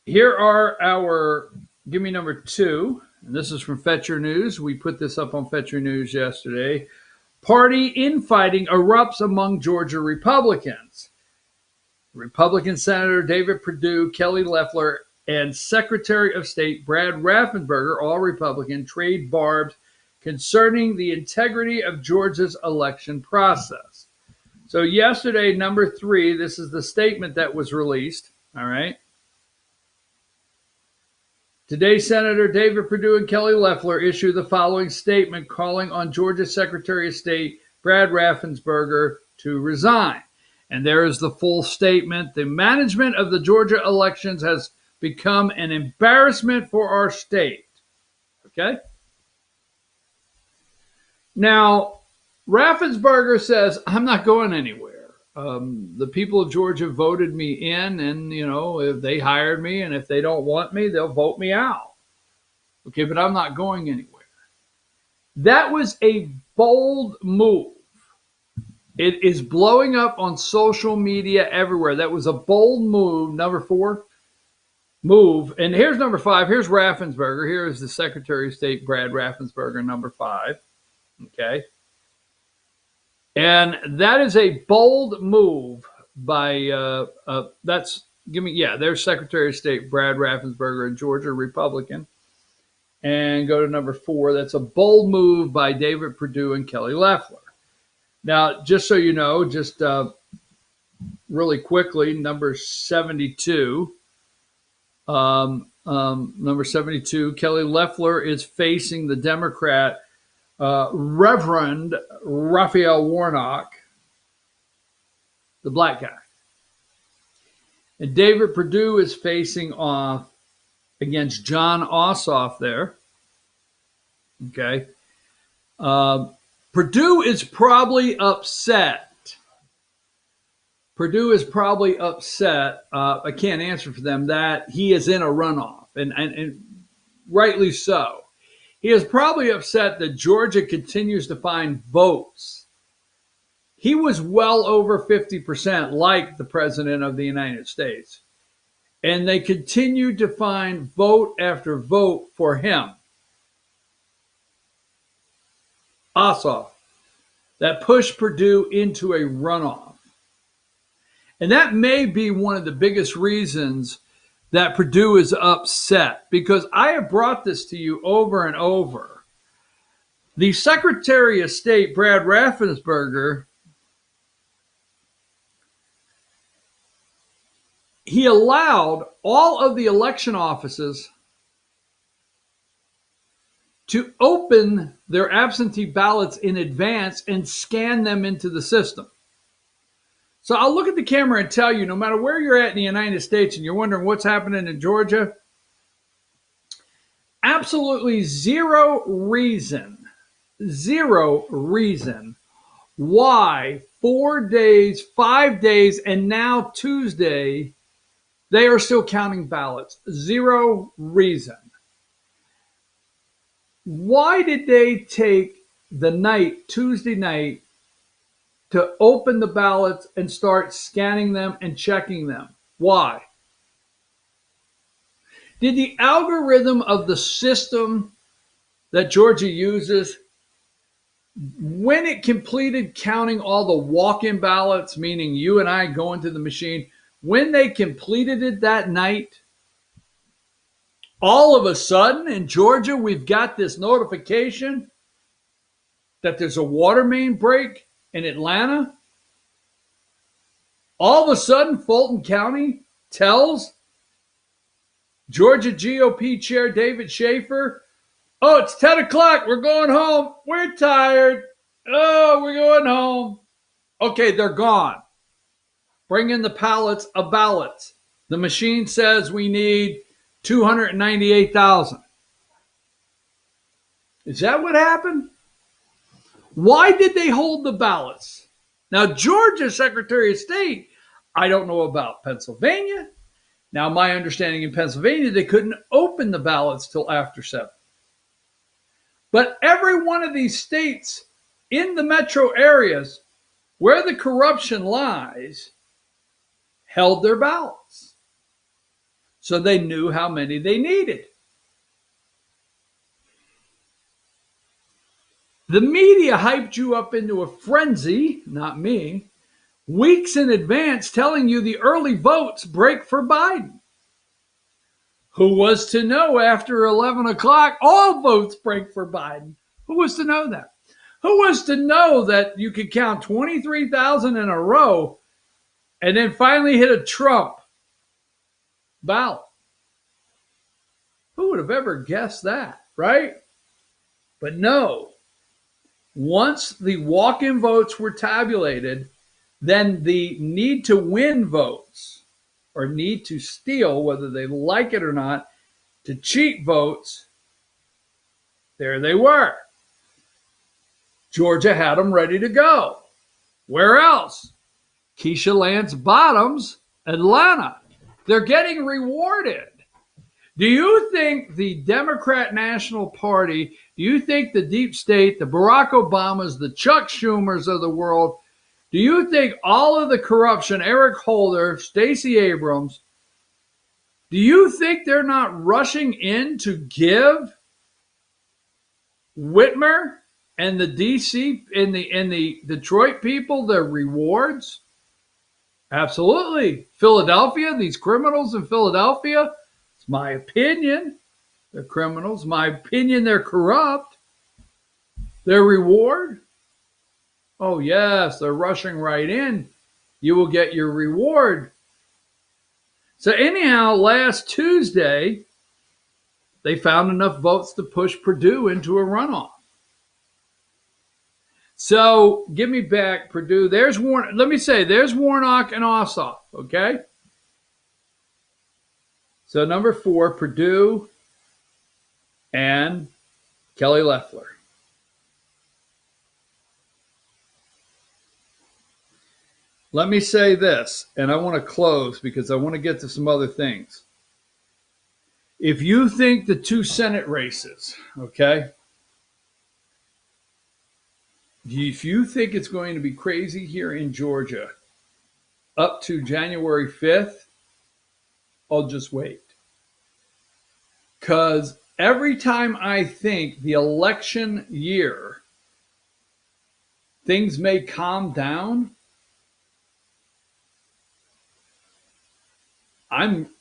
Here are our, give me number 2, and this is from Fetcher News. We put this up on Fetcher News yesterday. Party infighting erupts among Georgia Republicans. Republican Senator David Perdue, Kelly Loeffler, and Secretary of State Brad Raffensperger, all Republican, trade barbs concerning the integrity of Georgia's election process. So yesterday, number 3, this is the statement that was released, all right? Today, Senator David Perdue and Kelly Loeffler issued the following statement calling on Georgia Secretary of State Brad Raffensperger to resign. And there is the full statement. The management of the Georgia elections has become an embarrassment for our state. Okay? Now, Raffensperger says, I'm not going anywhere. The people of Georgia voted me in, and, you know, if they hired me, and if they don't want me, they'll vote me out. Okay, but I'm not going anywhere. That was a bold move. It is blowing up on social media everywhere. That was a bold move. Number 4, move. And here's number 5. Here's Raffensperger. Here is the Secretary of State, Brad Raffensperger, number 5. Okay. And that is a bold move by, there's Secretary of State, Brad Raffensperger in Georgia, Republican. And go to number 4. That's a bold move by David Perdue and Kelly Loeffler. Now, just so you know, just really quickly, number 72. Number 72, Kelly Loeffler is facing the Democrat Reverend Raphael Warnock, the black guy. And David Perdue is facing off against John Ossoff there. Okay. Perdue is probably upset. I can't answer for them that he is in a runoff, and rightly so. He is probably upset that Georgia continues to find votes. He was well over 50%, like the President of the United States. And they continued to find vote after vote for him. Ossoff, that pushed Perdue into a runoff. And that may be one of the biggest reasons that Perdue is upset, because I have brought this to you over and over. The Secretary of State, Brad Raffensperger, he allowed all of the election offices to open their absentee ballots in advance and scan them into the system. So I'll look at the camera and tell you, no matter where you're at in the United States and you're wondering what's happening in Georgia, absolutely zero reason why 4 days, 5 days, and now Tuesday, they are still counting ballots. Zero reason. Why did they take the night, Tuesday night, to open the ballots and start scanning them and checking them? Why? Did the algorithm of the system that Georgia uses, when it completed counting all the walk-in ballots, meaning you and I going to the machine, when they completed it that night, all of a sudden in Georgia, we've got this notification that there's a water main break in Atlanta. All of a sudden, Fulton County tells Georgia GOP Chair David Schaefer, oh, it's 10 o'clock. We're going home. We're tired. Oh, we're going home. Okay, they're gone. Bring in the pallets of ballots. The machine says we need 298,000. Is that what happened? Why did they hold the ballots? Now, Georgia Secretary of State, I don't know about Pennsylvania. Now, my understanding in Pennsylvania, they couldn't open the ballots till after 7. But every one of these states in the metro areas where the corruption lies held their ballots. So they knew how many they needed. The media hyped you up into a frenzy, not me, weeks in advance, telling you the early votes break for Biden. Who was to know after 11 o'clock, all votes break for Biden? Who was to know that? Who was to know that you could count 23,000 in a row and then finally hit a Trump ballot? Who would have ever guessed that, right? But no. Once the walk-in votes were tabulated, then the need to win votes or need to steal, whether they like it or not, to cheat votes, there they were. Georgia had them ready to go. Where else? Keisha Lance Bottoms, Atlanta. They're getting rewarded. Do you think the Democrat National Party, do you think the deep state, the Barack Obamas, the Chuck Schumers of the world, do you think all of the corruption, Eric Holder, Stacey Abrams, do you think they're not rushing in to give Whitmer and the DC and the Detroit people their rewards? Absolutely. Philadelphia, these criminals in Philadelphia, it's my opinion, they're criminals. My opinion, they're corrupt. Their reward? Oh, yes, they're rushing right in. You will get your reward. So anyhow, last Tuesday, they found enough votes to push Perdue into a runoff. So give me back Perdue. There's Warnock. Let me say, there's Warnock and Ossoff, okay? So number 4, Perdue and Kelly Loeffler. Let me say this, and I want to close because I want to get to some other things. If you think the 2 Senate races, okay, if you think it's going to be crazy here in Georgia up to January 5th, I'll just wait. Because every time I think the election year, things may calm down,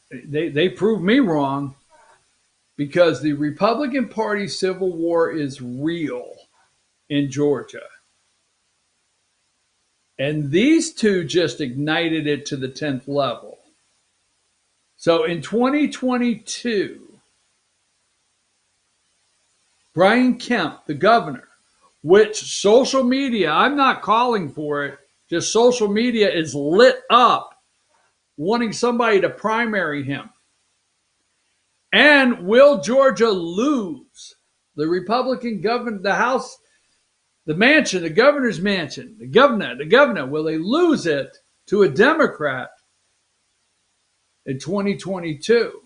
they prove me wrong, because the Republican Party civil war is real in Georgia. And these two just ignited it to the 10th level. So in 2022, Brian Kemp, the governor, which social media, I'm not calling for it, just social media is lit up wanting somebody to primary him. And will Georgia lose? The Republican governor, the House, the mansion, the governor's mansion, the governor, will they lose it to a Democrat in 2022?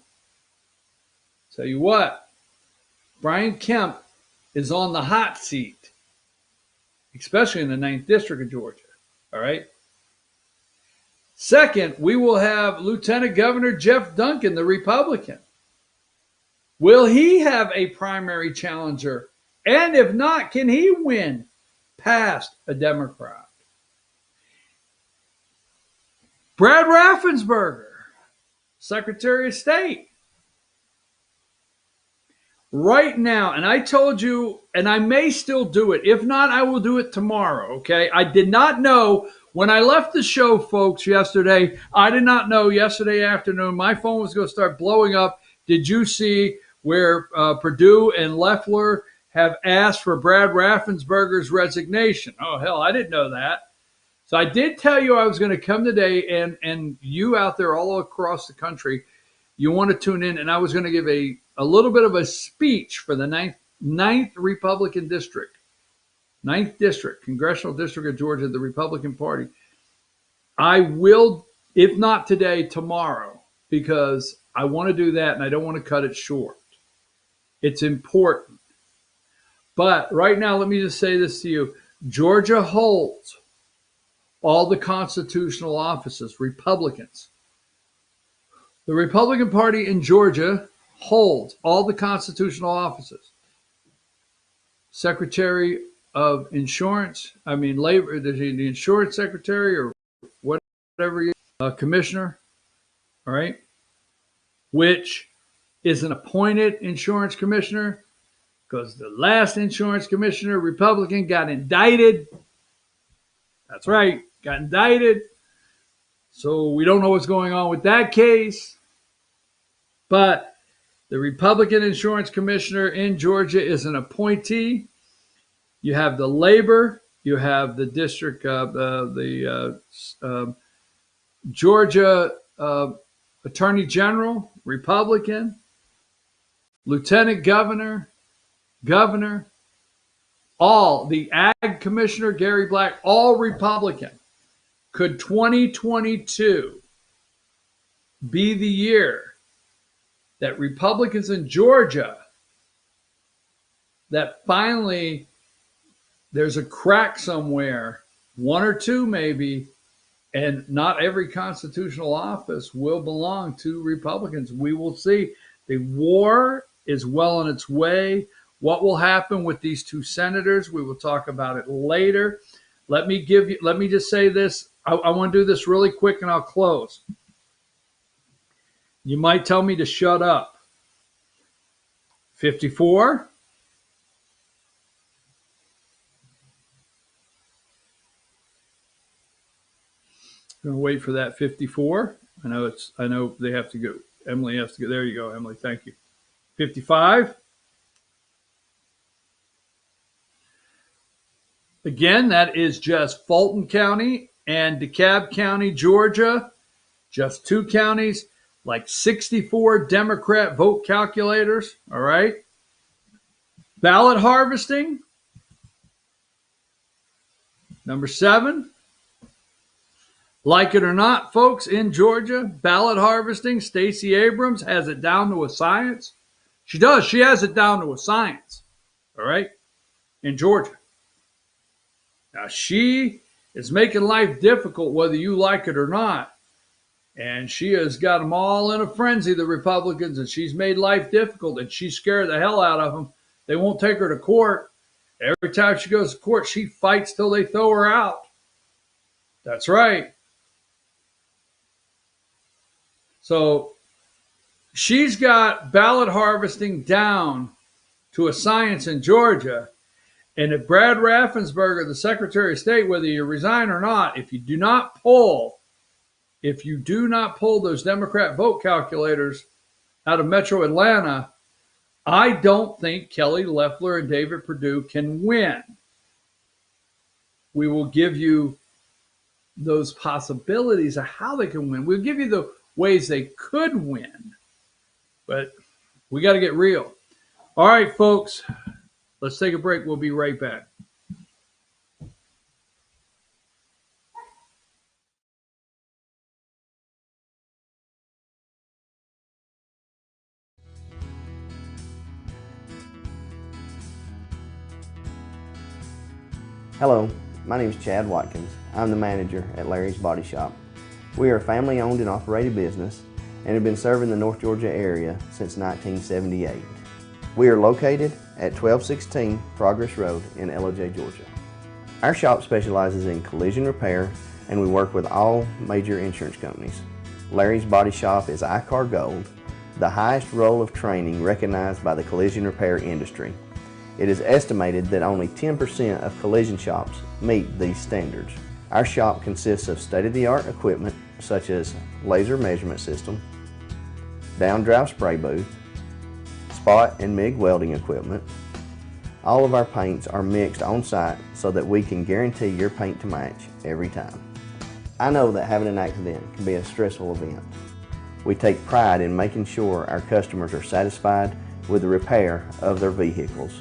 Tell you what, Brian Kemp is on the hot seat, especially in the 9th District of Georgia. All right. Second, we will have Lieutenant Governor Jeff Duncan, the Republican. Will he have a primary challenger? And if not, can he win past a Democrat? Brad Raffensperger, Secretary of State. Right now, and I told you, and I may still do it. If not, I will do it tomorrow, okay? I did not know when I left the show, folks, yesterday. I did not know yesterday afternoon my phone was going to start blowing up. Did you see where Perdue and Loeffler have asked for Brad Raffensperger's resignation? Oh, hell, I didn't know that. So I did tell you I was going to come today, and you out there all across the country, you want to tune in, and I was going to give a little bit of a speech for the 9th Republican District, 9th District, Congressional District of Georgia, the Republican Party. I will, if not today, tomorrow, because I want to do that, and I don't want to cut it short. It's important. But right now, let me just say this to you. Georgia holds all the constitutional offices, Republicans. The Republican Party in Georgia holds all the constitutional offices. Secretary of Insurance, Labor, the Insurance Secretary or whatever, Commissioner, all right, which is an appointed insurance commissioner, because the last insurance commissioner, Republican, got indicted. That's right, got indicted. So we don't know what's going on with that case. But the Republican insurance commissioner in Georgia is an appointee. You have the labor, you have the district, Georgia Attorney General, Republican, Lieutenant Governor, all, the Ag Commissioner, Gary Black, all Republican. Could 2022 be the year that Republicans in Georgia, that finally there's a crack somewhere, one or two maybe, and not every constitutional office will belong to Republicans? We will see. The war is well on its way. What will happen with these two senators? We will talk about it later. Let me just say this. I want to do this really quick and I'll close. You might tell me to shut up. 54. I'm going to wait for that 54. I know they have to go. Emily has to go. There you go, Emily. Thank you. 55. Again, that is just Fulton County and DeKalb County, Georgia. Just two counties, like 64 Democrat vote calculators. All right. Ballot harvesting. Number 7. Like it or not, folks, in Georgia, ballot harvesting, Stacey Abrams has it down to a science. She does. She has it down to a science. All right. In Georgia. Now, she is making life difficult whether you like it or not. And she has got them all in a frenzy, the Republicans, and she's made life difficult, and she's scared the hell out of them. They won't take her to court. Every time she goes to court, she fights till they throw her out. That's right. So she's got ballot harvesting down to a science in Georgia. And if Brad Raffensperger, the Secretary of State, whether you resign or not, if you do not pull those Democrat vote calculators out of Metro Atlanta, I don't think Kelly Loeffler and David Perdue can win. We will give you those possibilities of how they can win. We'll give you the ways they could win, but we got to get real. All right, folks, let's take a break. We'll be right back. Hello, my name is Chad Watkins. I'm the manager at Larry's Body Shop. We are a family-owned and operated business and have been serving the North Georgia area since 1978. We are located at 1216 Progress Road in LOJ, Georgia. Our shop specializes in collision repair, and we work with all major insurance companies. Larry's Body Shop is ICAR Gold, the highest role of training recognized by the collision repair industry. It is estimated that only 10% of collision shops meet these standards. Our shop consists of state-of-the-art equipment such as laser measurement system, down-drive spray booth, spot and MIG welding equipment. All of our paints are mixed on-site so that we can guarantee your paint to match every time. I know that having an accident can be a stressful event. We take pride in making sure our customers are satisfied with the repair of their vehicles.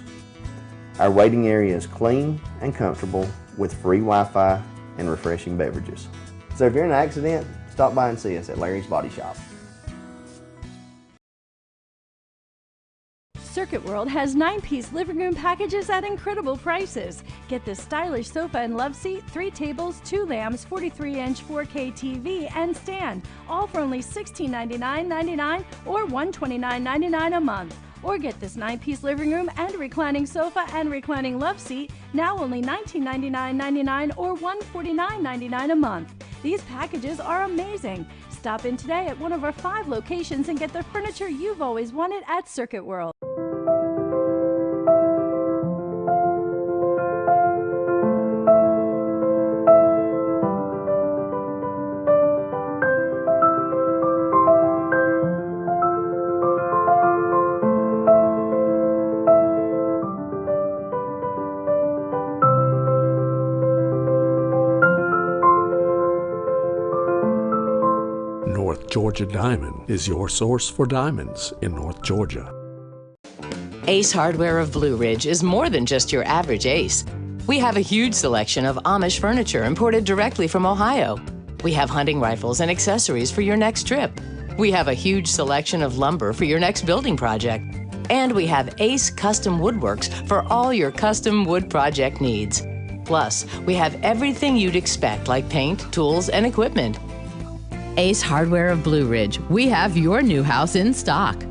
Our waiting area is clean and comfortable with free Wi-Fi and refreshing beverages. So if you're in an accident, stop by and see us at Larry's Body Shop. Circuit World has 9-piece living room packages at incredible prices. Get this stylish sofa and love seat, 3 tables, 2 lamps, 43-inch 4K TV, and stand, all for only $1699.99 or $129.99 a month. Or get this 9-piece living room and reclining sofa and reclining love seat, now only $1999.99 or $149.99 a month. These packages are amazing. Stop in today at one of our 5 locations and get the furniture you've always wanted at Circuit World. North Georgia Diamond is your source for diamonds in North Georgia. Ace Hardware of Blue Ridge is more than just your average Ace. We have a huge selection of Amish furniture imported directly from Ohio. We have hunting rifles and accessories for your next trip. We have a huge selection of lumber for your next building project. And we have Ace Custom Woodworks for all your custom wood project needs. Plus, we have everything you'd expect like paint, tools, and equipment. Ace Hardware of Blue Ridge. We have your new house in stock.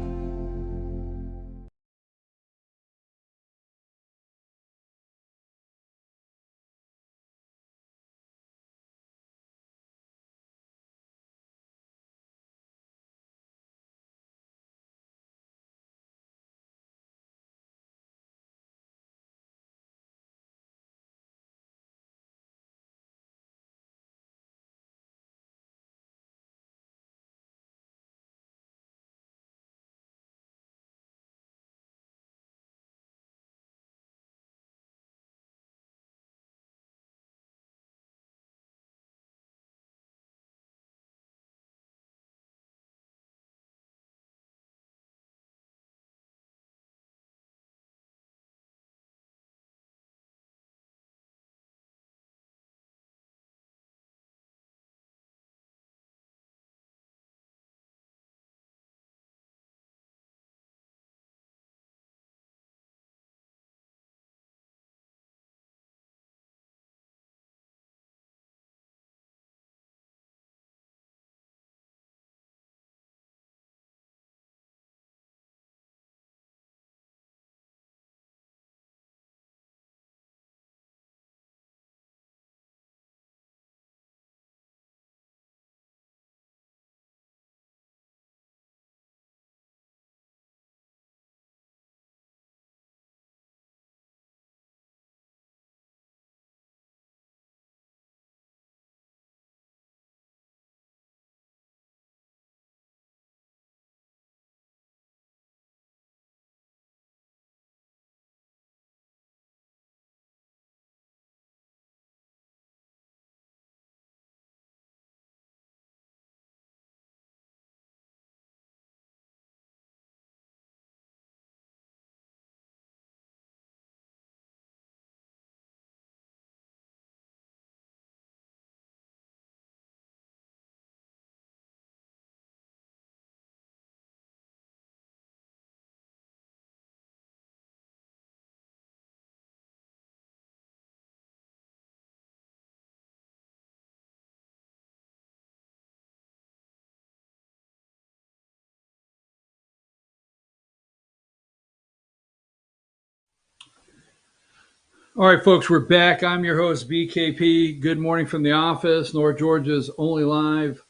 All right, folks, we're back. I'm your host, BKP. Good morning from the office, North Georgia's only live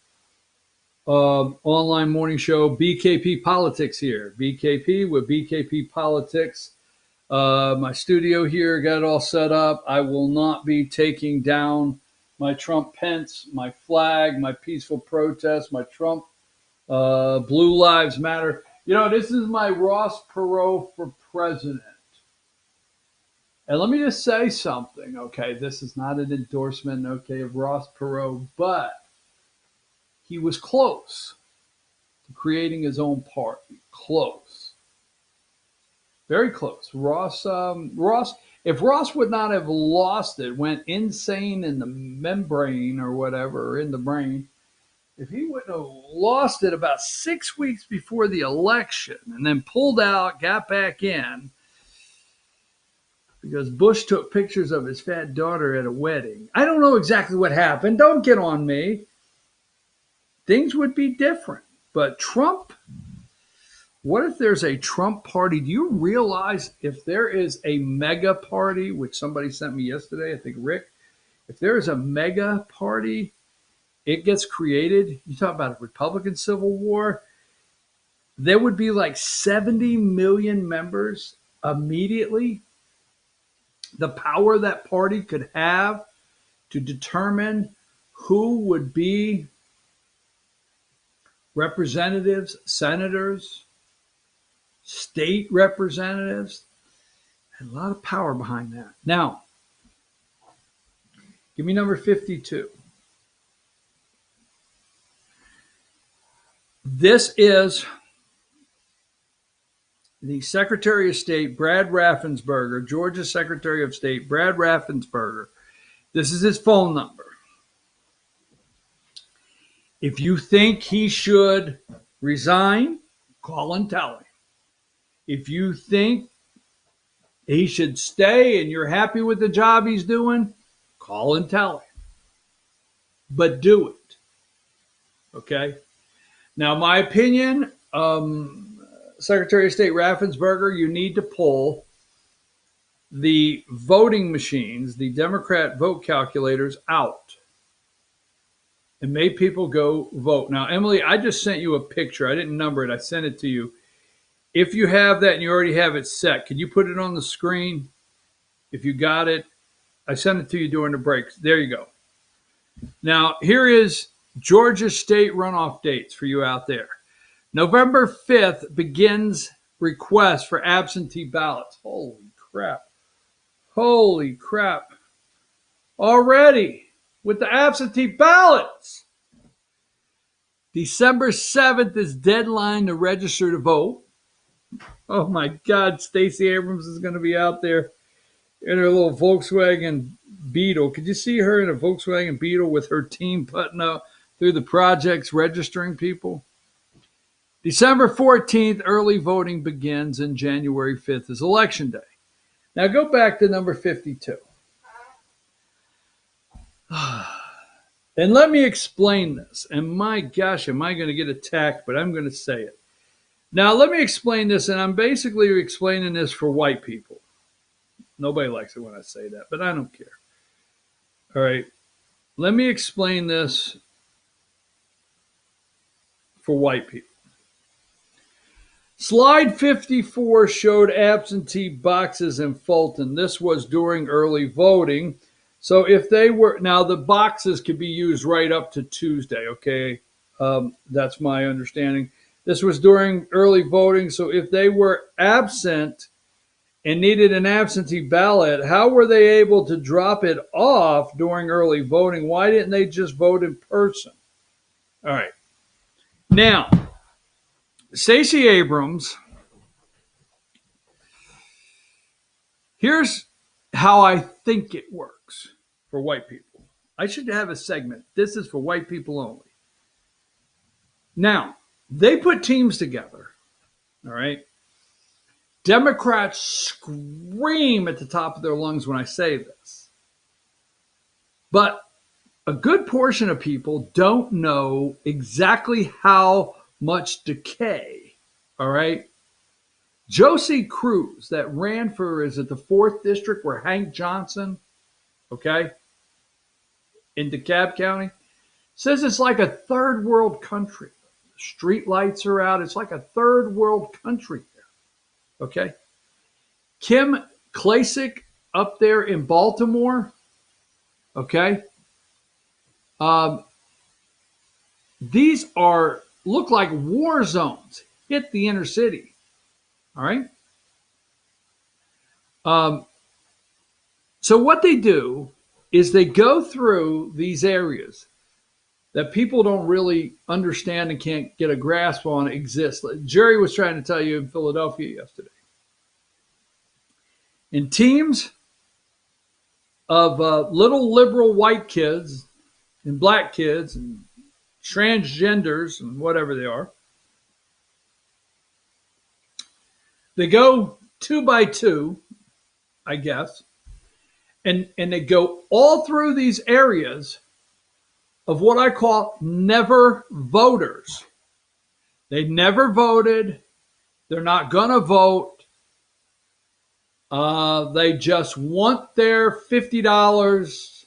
online morning show, BKP Politics here. BKP with BKP Politics. My studio here, got it all set up. I will not be taking down my Trump Pence, my flag, my peaceful protest, my Trump Blue Lives Matter. You know, this is my Ross Perot for president. And let me just say something, okay? This is not an endorsement, okay, of Ross Perot, but he was close to creating his own party. Close. Very close. Ross, if Ross would not have lost it, went insane in the membrane or whatever, or in the brain, if he wouldn't have lost it about 6 weeks before the election and then pulled out, got back in, because Bush took pictures of his fat daughter at a wedding. I don't know exactly what happened. Don't get on me. Things would be different. But Trump, what if there's a Trump party? Do you realize if there is a mega party, which somebody sent me yesterday, I think Rick, if there is a mega party, it gets created. You talk about a Republican Civil War, there would be like 70 million members immediately. The power that party could have to determine who would be representatives, senators, state representatives, and a lot of power behind that. Now, give me number 52. This is the Secretary of State, Brad Raffensperger, Georgia Secretary of State, Brad Raffensperger. This is his phone number. If you think he should resign, call and tell him. If you think he should stay and you're happy with the job he's doing, call and tell him. But do it. Okay? Now, my opinion, Secretary of State Raffensperger, you need to pull the voting machines, the Democrat vote calculators out and make people go vote. Now, Emily, I just sent you a picture. I didn't number it. I sent it to you. If you have that and you already have it set, can you put it on the screen? If you got it, I sent it to you during the break. There you go. Now, here is Georgia state runoff dates for you out there. November 5th begins request for absentee ballots. Holy crap. Holy crap. Already with the absentee ballots. December 7th is deadline to register to vote. Oh my God, Stacey Abrams is going to be out there in her little Volkswagen Beetle. Could you see her in a Volkswagen Beetle with her team putting up through the projects registering people? December 14th, early voting begins, and January 5th is Election Day. Now go back to number 52. And let me explain this. And my gosh, am I going to get attacked, but I'm going to say it. Now let me explain this, and I'm basically explaining this for white people. Nobody likes it when I say that, but I don't care. All right. Let me explain this for white people. Slide 54 showed absentee boxes in Fulton. This was during early voting. So if they were, now the boxes could be used right up to Tuesday, okay? That's my understanding. This was during early voting. So if they were absent and needed an absentee ballot, how were they able to drop it off during early voting? Why didn't they just vote in person? All right. Now, Stacey Abrams, here's how I think it works for white people. I should have a segment. This is for white people only. Now, they put teams together, all right? Democrats scream at the top of their lungs when I say this. But a good portion of people don't know exactly how much decay, all right, Josie Cruz, that ran for, is it the 4th district where Hank Johnson, okay, in DeKalb County, says it's like a third world country. Street lights are out. It's like a third world country there, okay? Kim Klacik up there in Baltimore, okay? These look like war zones. Hit the inner city. All right. So what they do is they go through these areas that people don't really understand and can't get a grasp on exist. Jerry was trying to tell you in Philadelphia yesterday. In teams of little liberal white kids and black kids and transgenders and whatever they are, they go 2 by 2, I guess, and they go all through these areas of what I call never voters. They never voted. They're not going to vote. They just want their $50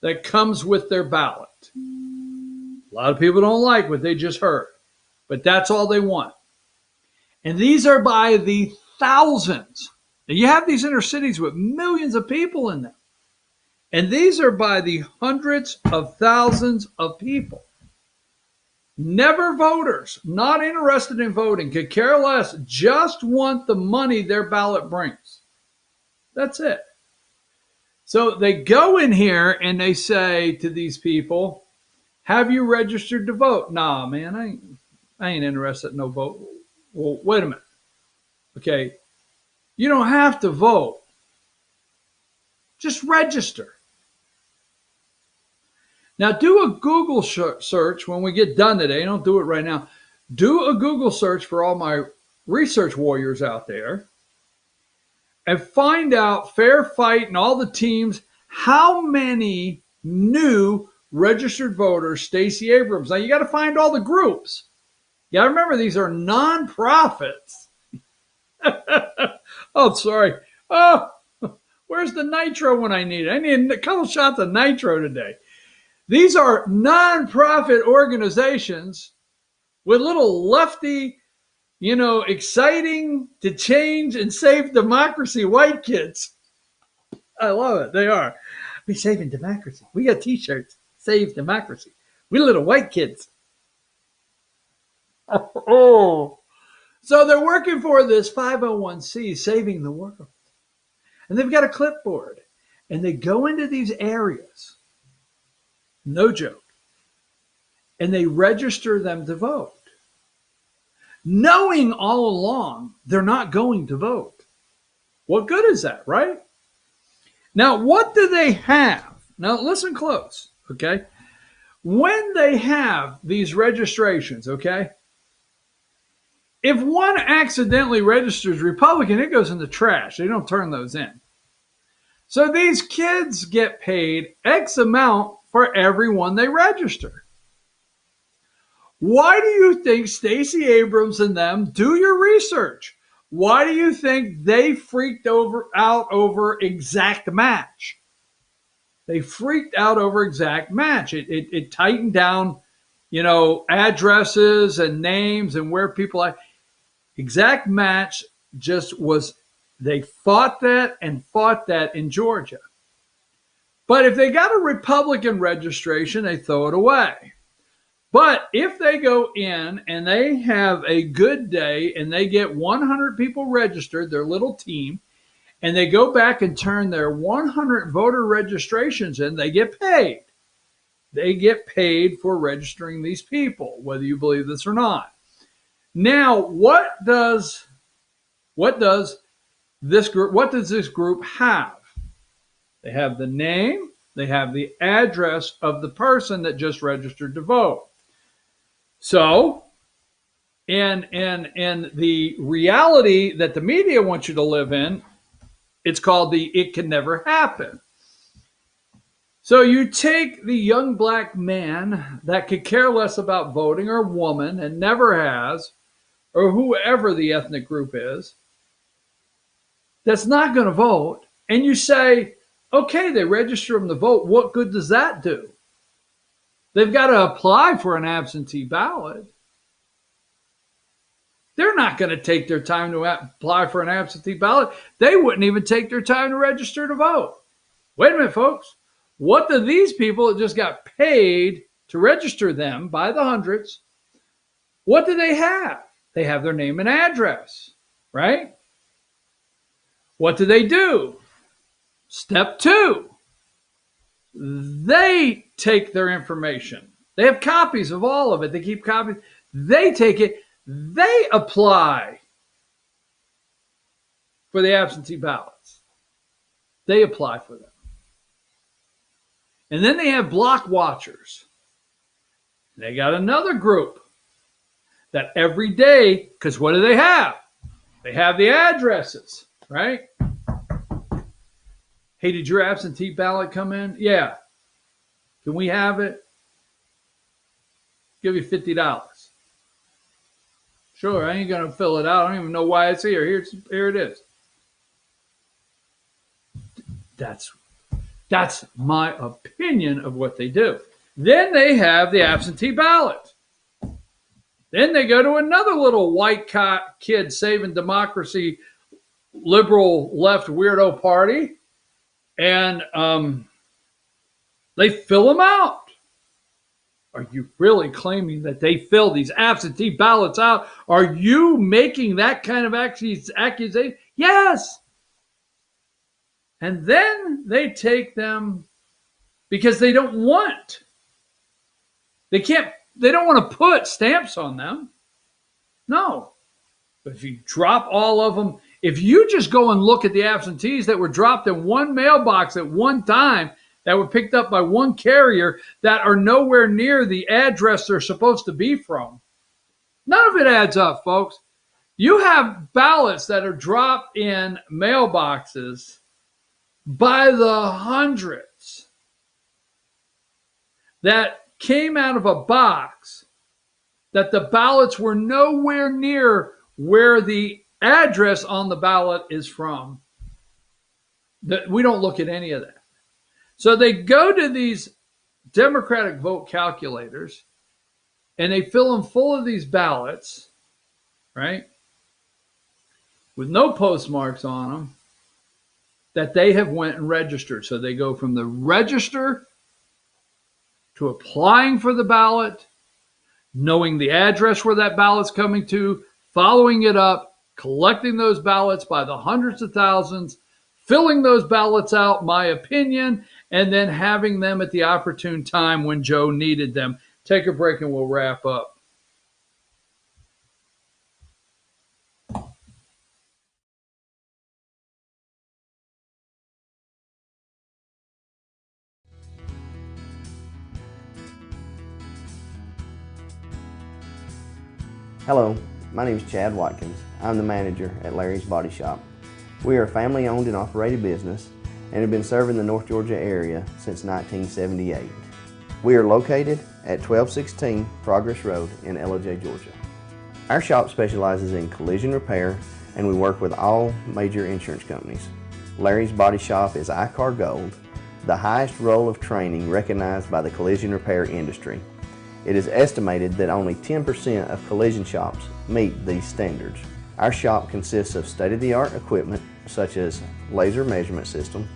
that comes with their ballot. A lot of people don't like what they just heard, but that's all they want. And these are by the thousands. Now, you have these inner cities with millions of people in them. And these are by the hundreds of thousands of people. Never voters, not interested in voting, could care less, just want the money their ballot brings. That's it. So they go in here and they say to these people, have you registered to vote? Nah, man, I ain't interested in no vote. Well, wait a minute. Okay, you don't have to vote. Just register. Now, do a Google search when we get done today. Don't do it right now. Do a Google search for all my research warriors out there and find out, fair fight and all the teams, how many new registered voters Stacey Abrams. Now, you got to find all the groups. You got to remember, these are nonprofits. Oh, sorry. Oh, where's the nitro when I need it? I need a couple shots of nitro today. These are nonprofit organizations with little lefty, exciting to change and save democracy white kids. I love it. They are. We're saving democracy. We got t-shirts. Save democracy. We little white kids. Oh. So they're working for this 501c, Saving the World. And they've got a clipboard. And they go into these areas. No joke. And they register them to vote. Knowing all along they're not going to vote. What good is that, right? Now, what do they have? Now, listen close, okay? When they have these registrations, okay? If one accidentally registers Republican, it goes in the trash. They don't turn those in. So these kids get paid X amount for every one they register. Why do you think Stacey Abrams and them do your research? Why do you think they freaked out over exact match? They freaked out over exact match. It tightened down, addresses and names and where people are. Exact match just was, they fought that in Georgia. But if they got a Republican registration, they throw it away. But if they go in and they have a good day and they get 100 people registered, their little team, and they go back and turn their 100 voter registrations in, they get paid. They get paid for registering these people, whether you believe this or not. Now, what does this group have? They have the name, they have the address of the person that just registered to vote. So, in the reality that the media wants you to live in, it's called the "it can never happen." So you take the young black man that could care less about voting, or woman, and never has, or whoever the ethnic group is that's not going to vote, and you say, okay, they register them to vote, what good does that do? They've got to apply for an absentee ballot. They're not going to take their time to apply for an absentee ballot. They wouldn't even take their time to register to vote. Wait a minute, folks. What do these people that just got paid to register them by the hundreds, what do they have? They have their name and address, right? What do? Step 2. They take their information. They have copies of all of it. They keep copies. They take it. They apply for the absentee ballots. They apply for them. And then they have block watchers. They got another group that every day, because what do they have? They have the addresses, right? Hey, did your absentee ballot come in? Yeah. Can we have it? Give you $50. Sure, I ain't going to fill it out. I don't even know why it's here. Here it is. That's my opinion of what they do. Then they have the absentee ballot. Then they go to another little white kid saving democracy, liberal left weirdo party, and they fill them out. Are you really claiming that they fill these absentee ballots out? Are you making that kind of accusation? Yes. And then they take them because they don't want. They don't want to put stamps on them. No. But if you drop all of them, if you just go and look at the absentees that were dropped in one mailbox at one time, that were picked up by one carrier that are nowhere near the address they're supposed to be from, none of it adds up, folks. You have ballots that are dropped in mailboxes by the hundreds that came out of a box that the ballots were nowhere near where the address on the ballot is from. We don't look at any of that. So they go to these Democratic vote calculators and they fill them full of these ballots, right, with no postmarks on them that they have went and registered. So they go from the register to applying for the ballot, knowing the address where that ballot's coming to, following it up, collecting those ballots by the hundreds of thousands, filling those ballots out, my opinion, and then having them at the opportune time when Joe needed them. Take a break and we'll wrap up. Hello, my name is Chad Watkins. I'm the manager at Larry's Body Shop. We are a family-owned and operated business and have been serving the North Georgia area since 1978. We are located at 1216 Progress Road in Ellijay, Georgia. Our shop specializes in collision repair and we work with all major insurance companies. Larry's Body Shop is ICAR Gold, the highest role of training recognized by the collision repair industry. It is estimated that only 10% of collision shops meet these standards. Our shop consists of state-of-the-art equipment such as laser measurement system,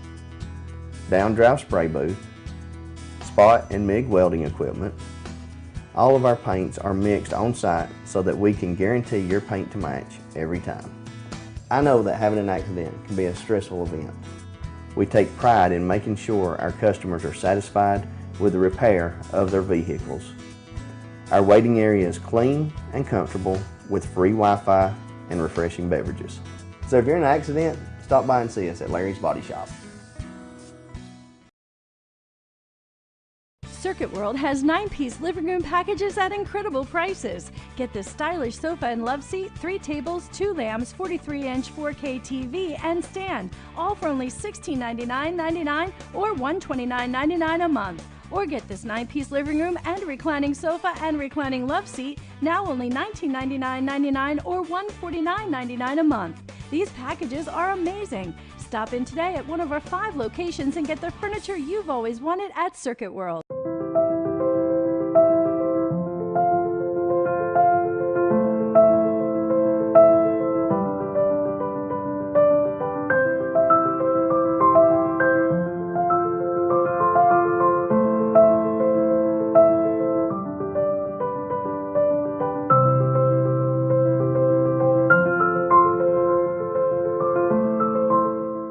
down-drive spray booth, spot and MIG welding equipment. All of our paints are mixed on site so that we can guarantee your paint to match every time. I know that having an accident can be a stressful event. We take pride in making sure our customers are satisfied with the repair of their vehicles. Our waiting area is clean and comfortable with free Wi-Fi and refreshing beverages. So if you're in an accident, stop by and see us at Larry's Body Shop. Circuit World has 9-piece living room packages at incredible prices. Get this stylish sofa and love seat, 3 tables, 2 lamps, 43-inch 4K TV, and stand, all for only $1699.99 or $129.99 a month. Or get this 9-piece living room and reclining sofa and reclining love seat, now only $1999.99 or $149.99 a month. These packages are amazing. Stop in today at one of our 5 locations and get the furniture you've always wanted at Circuit World.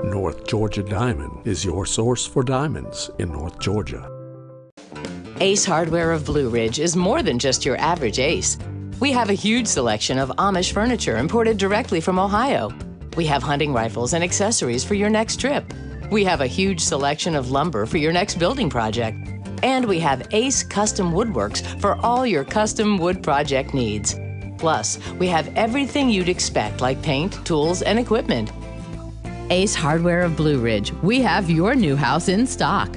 North Georgia Diamond is your source for diamonds in North Georgia. Ace Hardware of Blue Ridge is more than just your average Ace. We have a huge selection of Amish furniture imported directly from Ohio. We have hunting rifles and accessories for your next trip. We have a huge selection of lumber for your next building project. And we have Ace Custom Woodworks for all your custom wood project needs. Plus, we have everything you'd expect like paint, tools, and equipment. Ace Hardware of Blue Ridge. We have your new house in stock.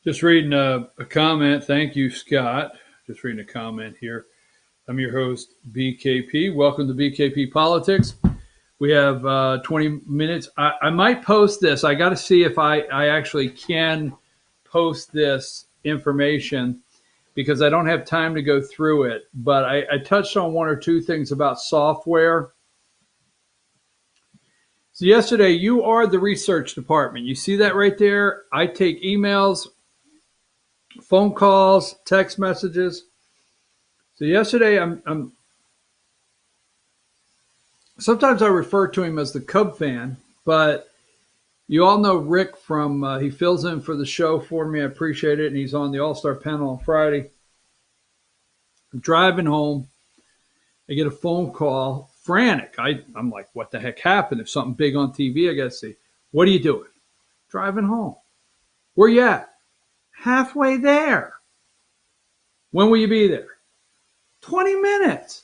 Just reading a comment. Thank you, Scott. Just reading a comment here. I'm your host, BKP. Welcome to BKP Politics. We have 20 minutes. I might post this. I got to see if I actually can post this information because I don't have time to go through it. But I touched on one or two things about software. So yesterday, you are the research department. You see that right there? I take emails, phone calls, text messages. So yesterday, I'm sometimes I refer to him as the Cub fan, but you all know Rick from, he fills in for the show for me. I appreciate it. And he's on the All-Star panel on Friday. I'm driving home. I get a phone call, frantic. I'm like, what the heck happened? If something big on TV, I got to see. What are you doing? Driving home. Where you at? Halfway there. When will you be there? 20 minutes.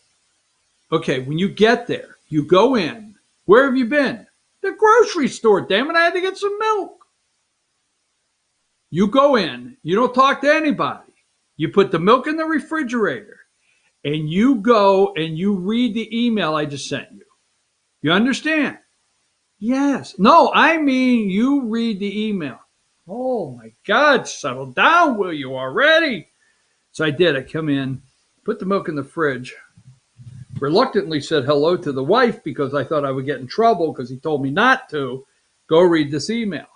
Okay, when you get there, you go in. Where have you been? The grocery store, damn it, I had to get some milk. You go in. You don't talk to anybody. You put the milk in the refrigerator, and you go and you read the email I just sent you. You understand? Yes. No, I mean you read the email. Oh, my God, settle down, will you, already? So I did. I come in, put the milk in the fridge, reluctantly said hello to the wife because I thought I would get in trouble because he told me not to. Go read this email.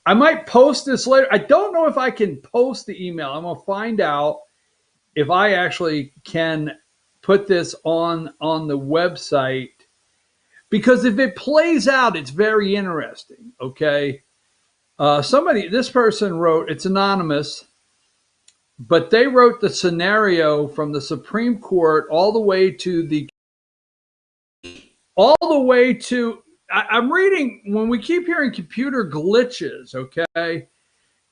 I might post this later. I don't know if I can post the email. I'm going to find out if I actually can put this on the website because if it plays out, it's very interesting, okay? This person wrote, it's anonymous, but they wrote the scenario from the Supreme Court all the way to I'm reading, when we keep hearing computer glitches, okay?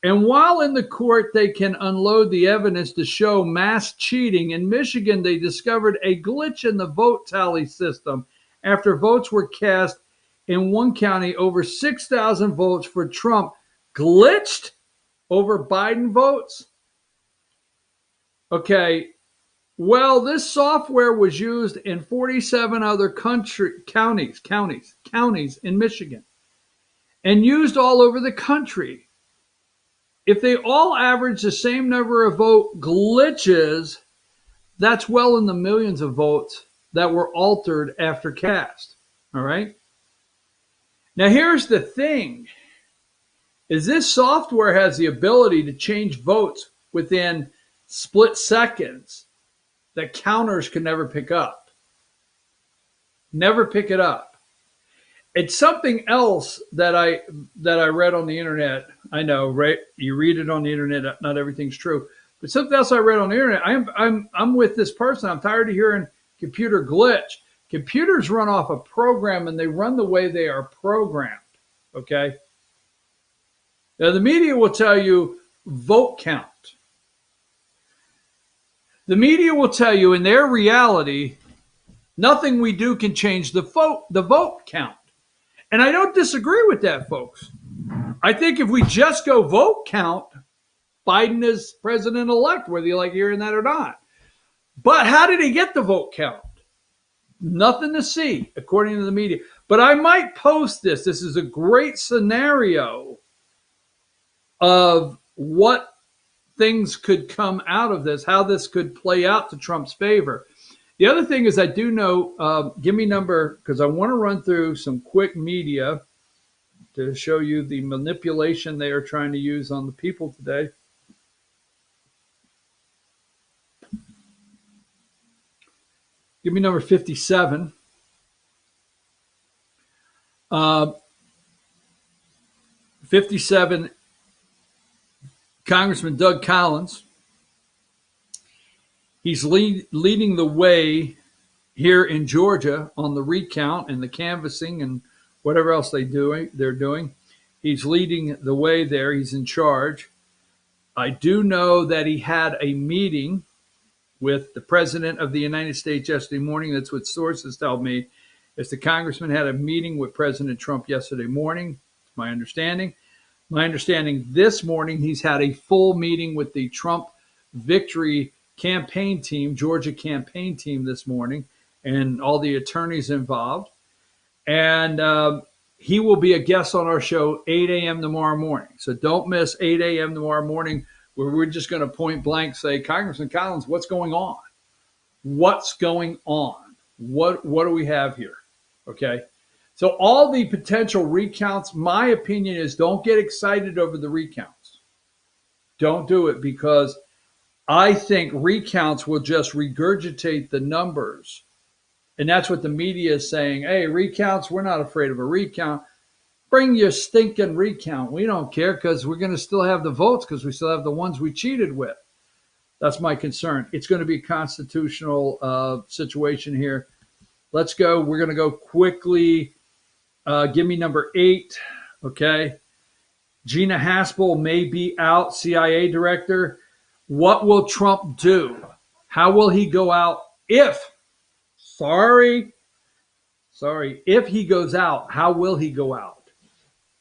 And while in the court, they can unload the evidence to show mass cheating. In Michigan, they discovered a glitch in the vote tally system after votes were cast in one county, over 6,000 votes for Trump glitched over Biden votes. Okay, well, this software was used in 47 other counties in Michigan and used all over the country. If they all average the same number of vote glitches, that's well in the millions of votes that were altered after cast. All right. Now, here's the thing, is this software has the ability to change votes within split seconds that counters can never pick up. Never pick it up. It's something else that I read on the internet. I know, right? You read it on the internet, not everything's true. But something else I read on the internet, I'm with this person. I'm tired of hearing computer glitch. Computers run off a program and they run the way they are programmed. Okay? Now the media will tell you vote count. The media will tell you in their reality, nothing we do can change the vote count. And I don't disagree with that, folks. I think if we just go vote count, Biden is president-elect, whether you like hearing that or not. But how did he get the vote count? Nothing to see, according to the media. But I might post this. This is a great scenario of what things could come out of this, how this could play out to Trump's favor. The other thing is I do know, give me number, because I want to run through some quick media to show you the manipulation they are trying to use on the people today. Give me number 57. 57, Congressman Doug Collins. He's leading the way here in Georgia on the recount and the canvassing and whatever else they're doing. He's leading the way there. He's in charge. I do know that he had a meeting with the President of the United States yesterday morning. That's what sources tell me, is the congressman had a meeting with President Trump yesterday morning. It's my understanding. My understanding this morning, he's had a full meeting with the Trump victory campaign team, Georgia campaign team this morning, and all the attorneys involved. And he will be a guest on our show 8 a.m. tomorrow morning. So don't miss 8 a.m. tomorrow morning, where we're just going to point blank say, Congressman Collins, what's going on? What's going on? What do we have here? Okay. So all the potential recounts, my opinion is don't get excited over the recounts. Don't do it, because I think recounts will just regurgitate the numbers. And that's what the media is saying. Hey, recounts, we're not afraid of a recount. Bring your stinking recount. We don't care, because we're going to still have the votes, because we still have the ones we cheated with. That's my concern. It's going to be a constitutional situation here. Let's go. We're going to go quickly. Give me number 8. Okay. Gina Haspel may be out, CIA director. What will Trump do? How will he go out if he goes out, how will he go out?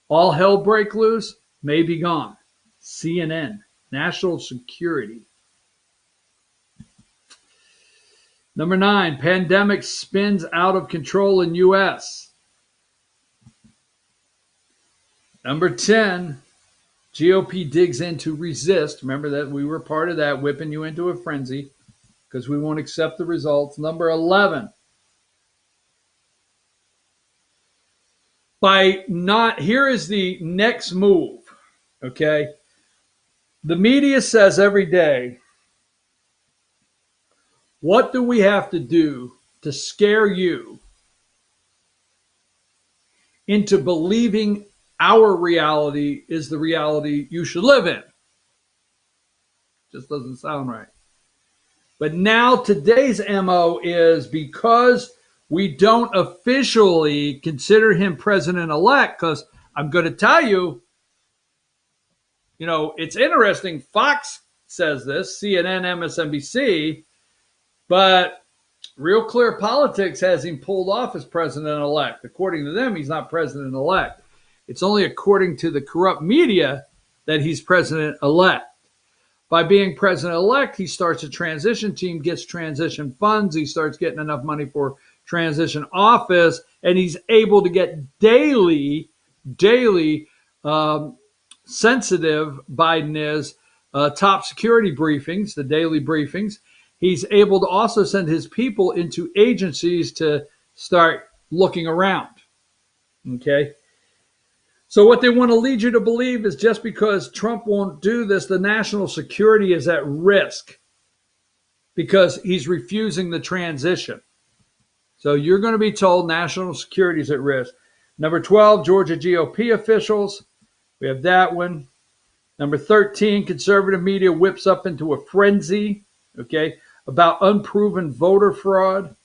All hell break loose? May be gone. CNN, national security. Number 9, pandemic spins out of control in U.S. Number 10, GOP digs in to resist. Remember that we were part of that, whipping you into a frenzy because we won't accept the results. Number 11, here is the next move, okay? The media says every day, what do we have to do to scare you into believing our reality is the reality you should live in? Just doesn't sound right. But now today's MO is, because we don't officially consider him president-elect, because I'm going to tell you, it's interesting. Fox says this, CNN, MSNBC, but Real Clear Politics has him pulled off as president-elect. According to them, he's not president-elect. It's only according to the corrupt media that he's president-elect. By being president-elect, he starts a transition team, gets transition funds, he starts getting enough money for transition office, and he's able to get daily sensitive, Biden is, top security briefings, the daily briefings. He's able to also send his people into agencies to start looking around. Okay? So what they want to lead you to believe is just because Trump won't do this, the national security is at risk because he's refusing the transition. So you're going to be told national security is at risk. Number 12, Georgia GOP officials. We have that one. Number 13, conservative media whips up into a frenzy, okay, about unproven voter fraud. Let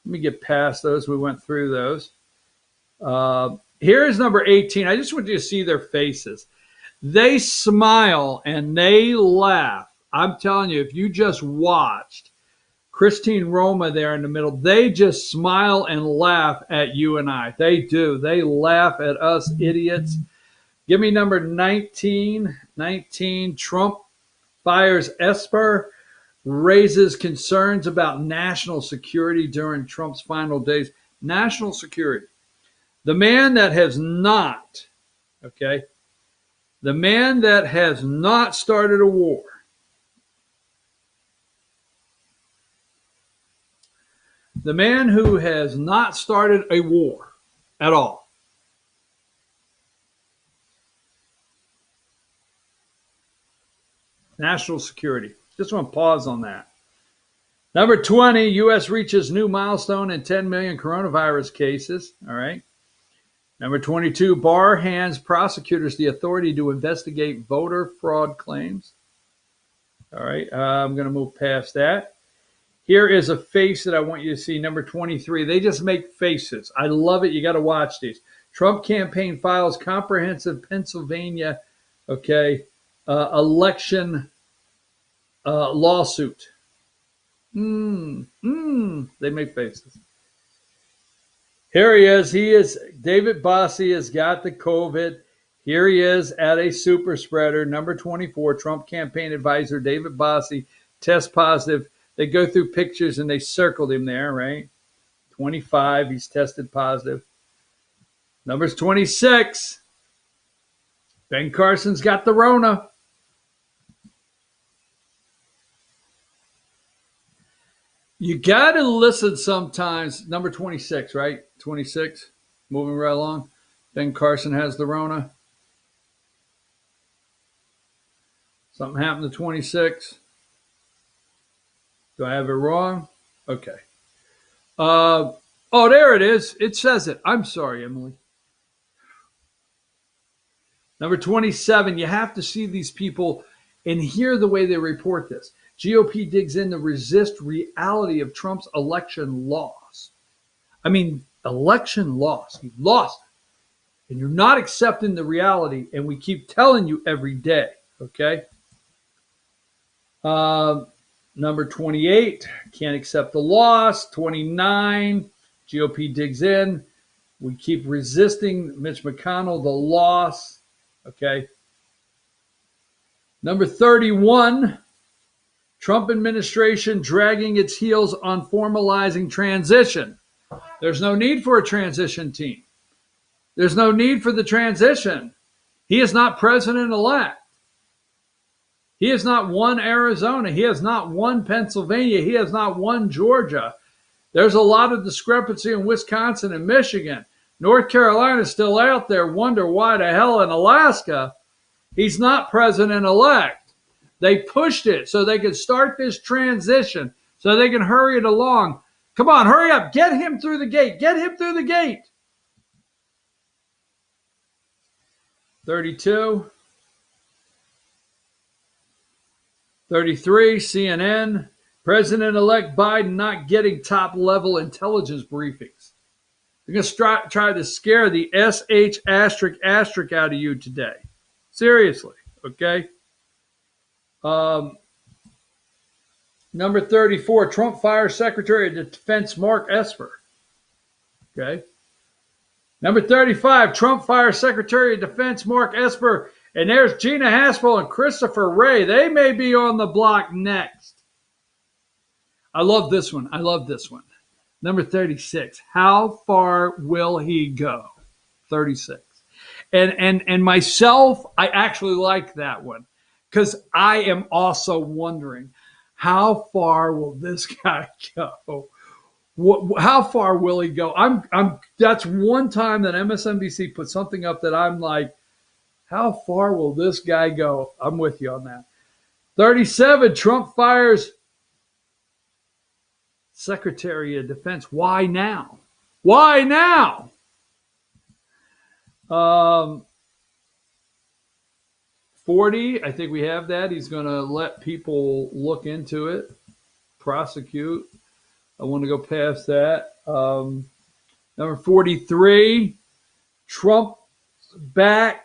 me get past those. We went through those. Here's number 18. I just want you to see their faces. They smile and they laugh. I'm telling you, if you just watched Christine Roma there in the middle, they just smile and laugh at you and I. They do. They laugh at us idiots. Give me number 19. 19, Trump fires Esper, raises concerns about national security during Trump's final days. National security. The man that has not, okay, the man that has not started a war, the man who has not started a war at all, national security. Just want to pause on that. Number 20, U.S. reaches new milestone in 10 million coronavirus cases. All right. Number 22, Barr hands prosecutors the authority to investigate voter fraud claims. All right. I'm going to move past that. Here is a face that I want you to see. Number 23, they just make faces. I love it. You got to watch these. Trump campaign files comprehensive Pennsylvania, election lawsuit. They make faces. Here he is. David Bossie has got the COVID. Here he is at a super spreader, number 24, Trump campaign advisor David Bossie, test positive. They go through pictures and they circled him there, right? 25, he's tested positive. Number's 26. Ben Carson's got the Rona. You got to listen sometimes. Number 26, right? 26, moving right along. Ben Carson has the Rona. Something happened to 26. Do I have it wrong? Okay. Oh, there it is. It says it. I'm sorry, Emily. Number 27, you have to see these people and hear the way they report this. GOP digs in to resist reality of Trump's election loss. I mean, election loss. He lost it. And you're not accepting the reality, and we keep telling you every day, okay? Number 28, can't accept the loss. 29, GOP digs in. We keep resisting Mitch McConnell, the loss. Okay. Number 31, Trump administration dragging its heels on formalizing transition. There's no need for a transition team. There's no need for the transition. He is not president-elect. He has not won Arizona. He has not won Pennsylvania. He has not won Georgia. There's a lot of discrepancy in Wisconsin and Michigan. North Carolina's still out there. Wonder why the hell in Alaska he's not president-elect. They pushed it so they could start this transition, so they can hurry it along. Come on, hurry up. Get him through the gate. Get him through the gate. 32. 33, CNN, President-elect Biden not getting top-level intelligence briefings. They're going to try to scare the SH asterisk asterisk out of you today. Seriously, okay? Number 34, Trump fires Secretary of Defense Mark Esper. Okay? Number 35, Trump fires Secretary of Defense Mark Esper. And there's Gina Haspel and Christopher Wray. They may be on the block next. I love this one. I love this one. Number 36. How far will he go? 36. And myself, I actually like that one because I am also wondering how far will this guy go? How far will he go? That's one time that MSNBC put something up that I'm like, how far will this guy go? I'm with you on that. 37, Trump fires Secretary of Defense. Why now? Why now? 40, I think we have that. He's going to let people look into it, prosecute. I want to go past that. Number 43, Trump back.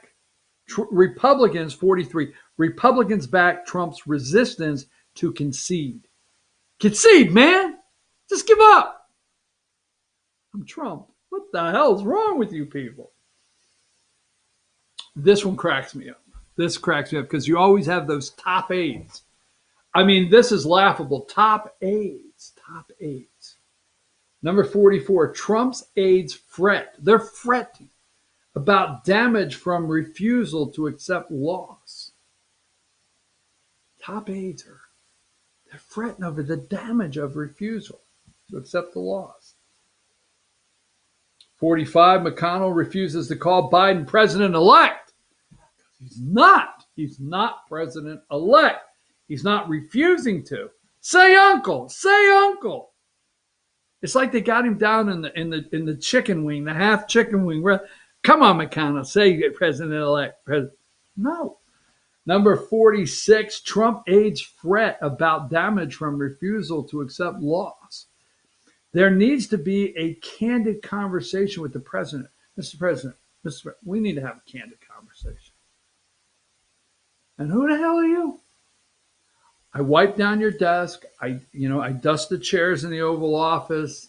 Republicans, 43. Republicans back Trump's resistance to concede. Concede, man. Just give up. I'm Trump. What the hell's wrong with you people? This one cracks me up. This cracks me up because you always have those top aides. I mean, this is laughable. Top aides. Top aides. Number 44, Trump's aides fret. They're fretting about damage from refusal to accept loss. Top aides they're fretting over the damage of refusal to accept the loss. 45, McConnell refuses to call Biden president-elect. He's not president-elect. He's not refusing to. Say uncle, say uncle. It's like they got him down in the chicken wing, the half chicken wing. Come on, McConnell, say president-elect. No. Number 46, Trump aides fret about damage from refusal to accept loss. There needs to be a candid conversation with the president. Mr. President, we need to have a candid conversation. And who the hell are you? I wipe down your desk. I dust the chairs in the Oval Office.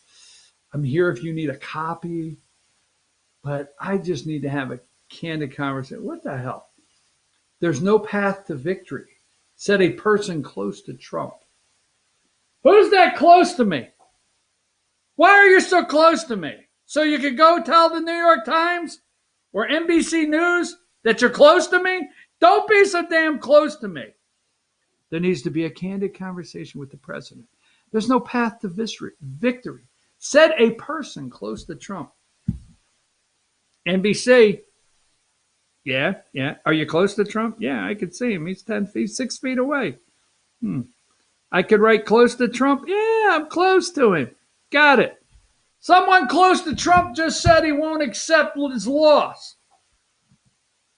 I'm here if you need a copy. But I just need to have a candid conversation. What the hell? There's no path to victory, said a person close to Trump. Who's that close to me? Why are you so close to me? So you could go tell the New York Times or NBC News that you're close to me? Don't be so damn close to me. There needs to be a candid conversation with the president. There's no path to victory, said a person close to Trump. NBC, yeah. Are you close to Trump? Yeah, I could see him. He's 10 feet, 6 feet away. I could write close to Trump. Yeah, I'm close to him. Got it. Someone close to Trump just said he won't accept his loss.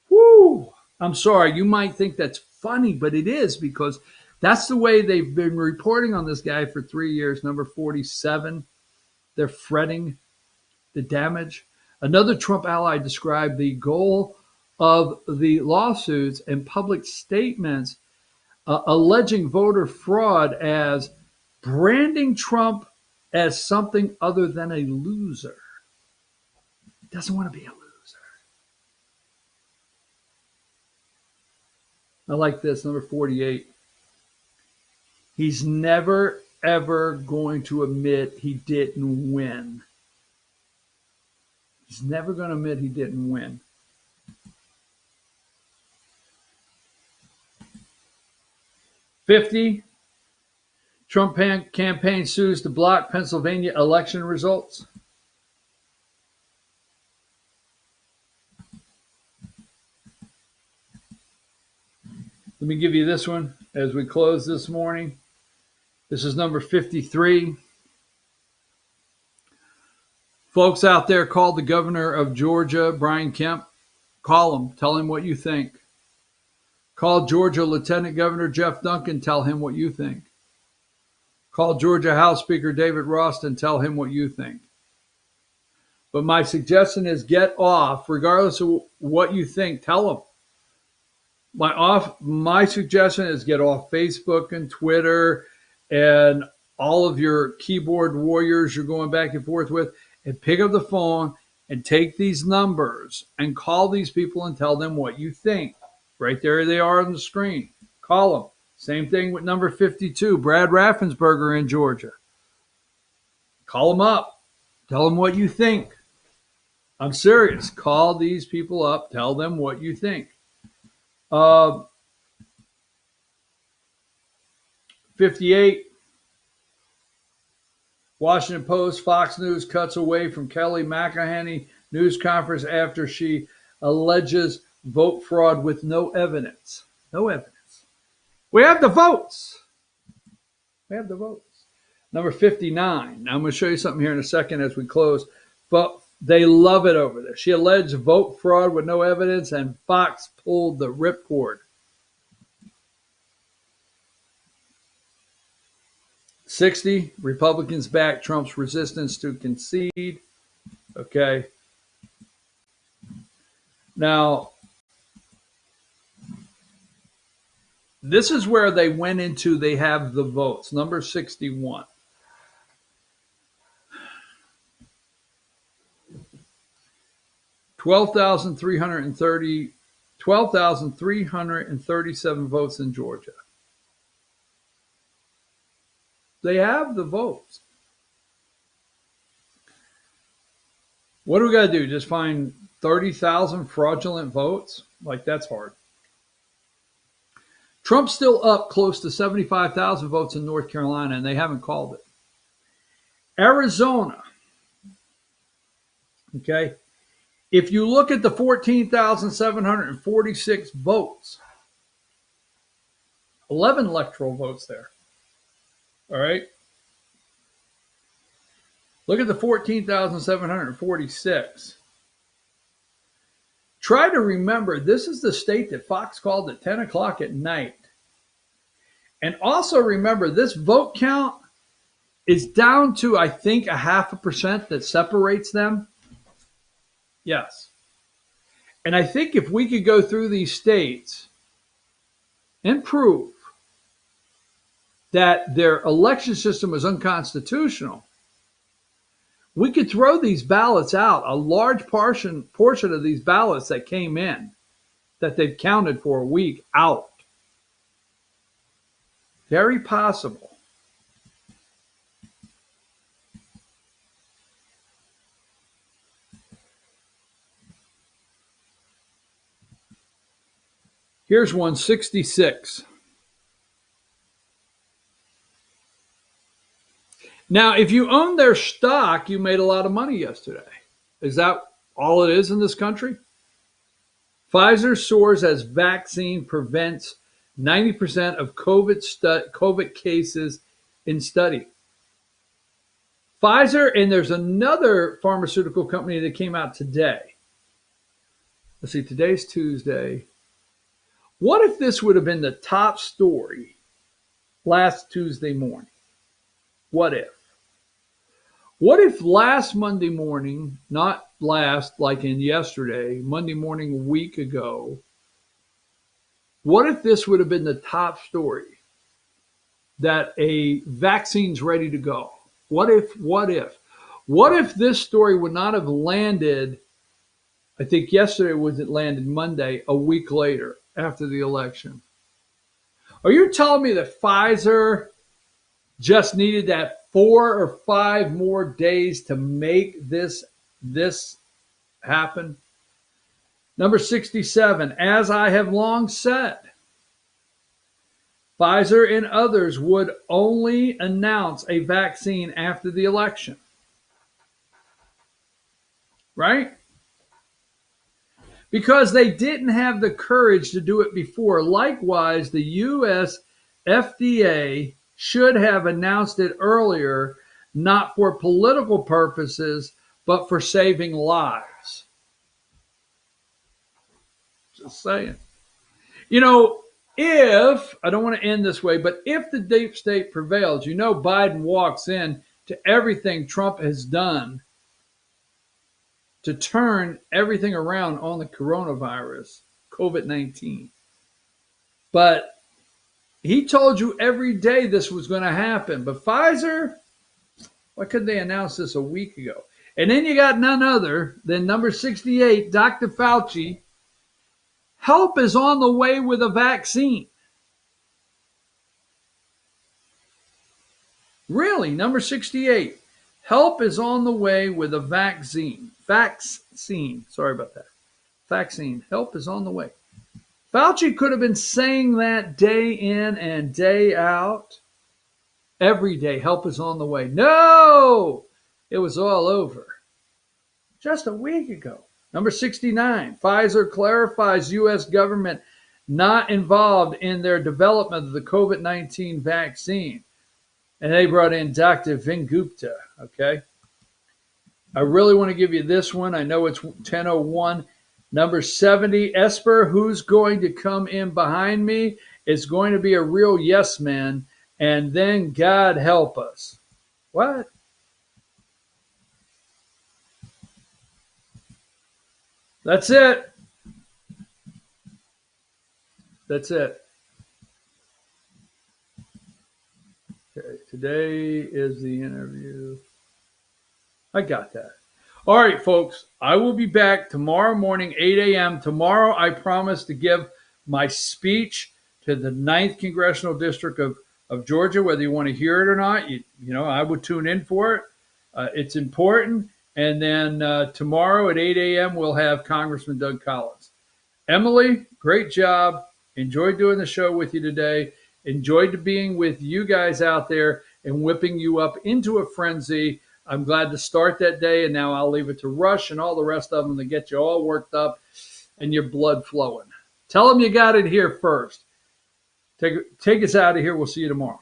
Woo! I'm sorry, you might think that's funny, but it is, because that's the way they've been reporting on this guy for 3 years. Number 47. They're fretting the damage. Another Trump ally described the goal of the lawsuits and public statements alleging voter fraud as branding Trump as something other than a loser. He doesn't want to be a loser. I like this, number 48. He's never, ever going to admit he didn't win. He's never going to admit he didn't win. $50. Trump campaign sues to block Pennsylvania election results. Let me give you this one as we close this morning. This is number 53. Folks out there, call the governor of Georgia, Brian Kemp. Call him. Tell him what you think. Call Georgia Lieutenant Governor Jeff Duncan. Tell him what you think. Call Georgia House Speaker David Ralston. Tell him what you think. But my suggestion is get off, regardless of what you think. Tell them. My suggestion is get off Facebook and Twitter and all of your keyboard warriors you're going back and forth with, and pick up the phone and take these numbers and call these people and tell them what you think. Right there they are on the screen. Call them. Same thing with number 52, Brad Raffensperger in Georgia. Call them up. Tell them what you think. I'm serious. Call these people up. Tell them what you think. 58. Washington Post, Fox News cuts away from Kelly McEnany news conference after she alleges vote fraud with no evidence. No evidence. We have the votes. We have the votes. Number 59. Now I'm going to show you something here in a second as we close. But they love it over there. She alleged vote fraud with no evidence, and Fox pulled the ripcord. 60. Republicans back Trump's resistance to concede. Okay. Now, this is where they went into, they have the votes. Number 61. $12,337 votes in Georgia. They have the votes. What do we got to do? Just find 30,000 fraudulent votes? Like, that's hard. Trump's still up close to 75,000 votes in North Carolina, and they haven't called it. Arizona. Okay. If you look at the 14,746 votes, 11 electoral votes there. All right. Look at the 14,746. Try to remember, this is the state that Fox called at 10 o'clock at night. And also remember, this vote count is down to, I think, 0.5% that separates them. Yes. And I think if we could go through these states and prove that their election system was unconstitutional, We could throw these ballots out, a large portion of these ballots that came in, that they've counted for a week, out. Very possible. Here's 166. Now, if you own their stock, you made a lot of money yesterday. Is that all it is in this country? Pfizer soars as vaccine prevents 90% of COVID cases in study. Pfizer, and there's another pharmaceutical company that came out today. Let's see, today's Tuesday. What if this would have been the top story last Tuesday morning? What if? What if last Monday morning, not last like in yesterday, Monday morning a week ago, what if this would have been the top story? That a vaccine's ready to go. What if this story would not have landed, I think yesterday it landed Monday, a week later after the election? Are you telling me that Pfizer just needed that 4 or 5 more days to make this happen? Number 67, as I have long said, Pfizer and others would only announce a vaccine after the election. Right? Because they didn't have the courage to do it before. Likewise, the U.S. FDA should have announced it earlier, not for political purposes, but for saving lives. Just saying. You know, if, I don't want to end this way, but if the deep state prevails, you know Biden walks in to everything Trump has done to turn everything around on the coronavirus, COVID-19. But he told you every day this was going to happen. But Pfizer, why couldn't they announce this a week ago? And then you got none other than number 68, Dr. Fauci. Help is on the way with a vaccine. Really, number 68. Help is on the way with a vaccine. Sorry about that. Vaccine. Help is on the way. Fauci could have been saying that day in and day out. Every day, help is on the way. No! It was all over. Just a week ago. Number 69, Pfizer clarifies U.S. government not involved in their development of the COVID-19 vaccine. And they brought in Dr. Vin Gupta, okay? I really want to give you this one. I know it's 10:01. Number 70, Esper, who's going to come in behind me? It's going to be a real yes man, and then God help us. What? That's it. That's it. Okay, today is the interview. I got that. All right, folks, I will be back tomorrow morning, 8 a.m. Tomorrow, I promise to give my speech to the 9th Congressional District of Georgia, whether you want to hear it or not. You know, I would tune in for it. It's important. And then tomorrow at 8 a.m., we'll have Congressman Doug Collins. Emily, great job. Enjoyed doing the show with you today. Enjoyed being with you guys out there and whipping you up into a frenzy. I'm glad to start that day, and now I'll leave it to Rush and all the rest of them to get you all worked up and your blood flowing. Tell them you got it here first. Take us out of here. We'll see you tomorrow.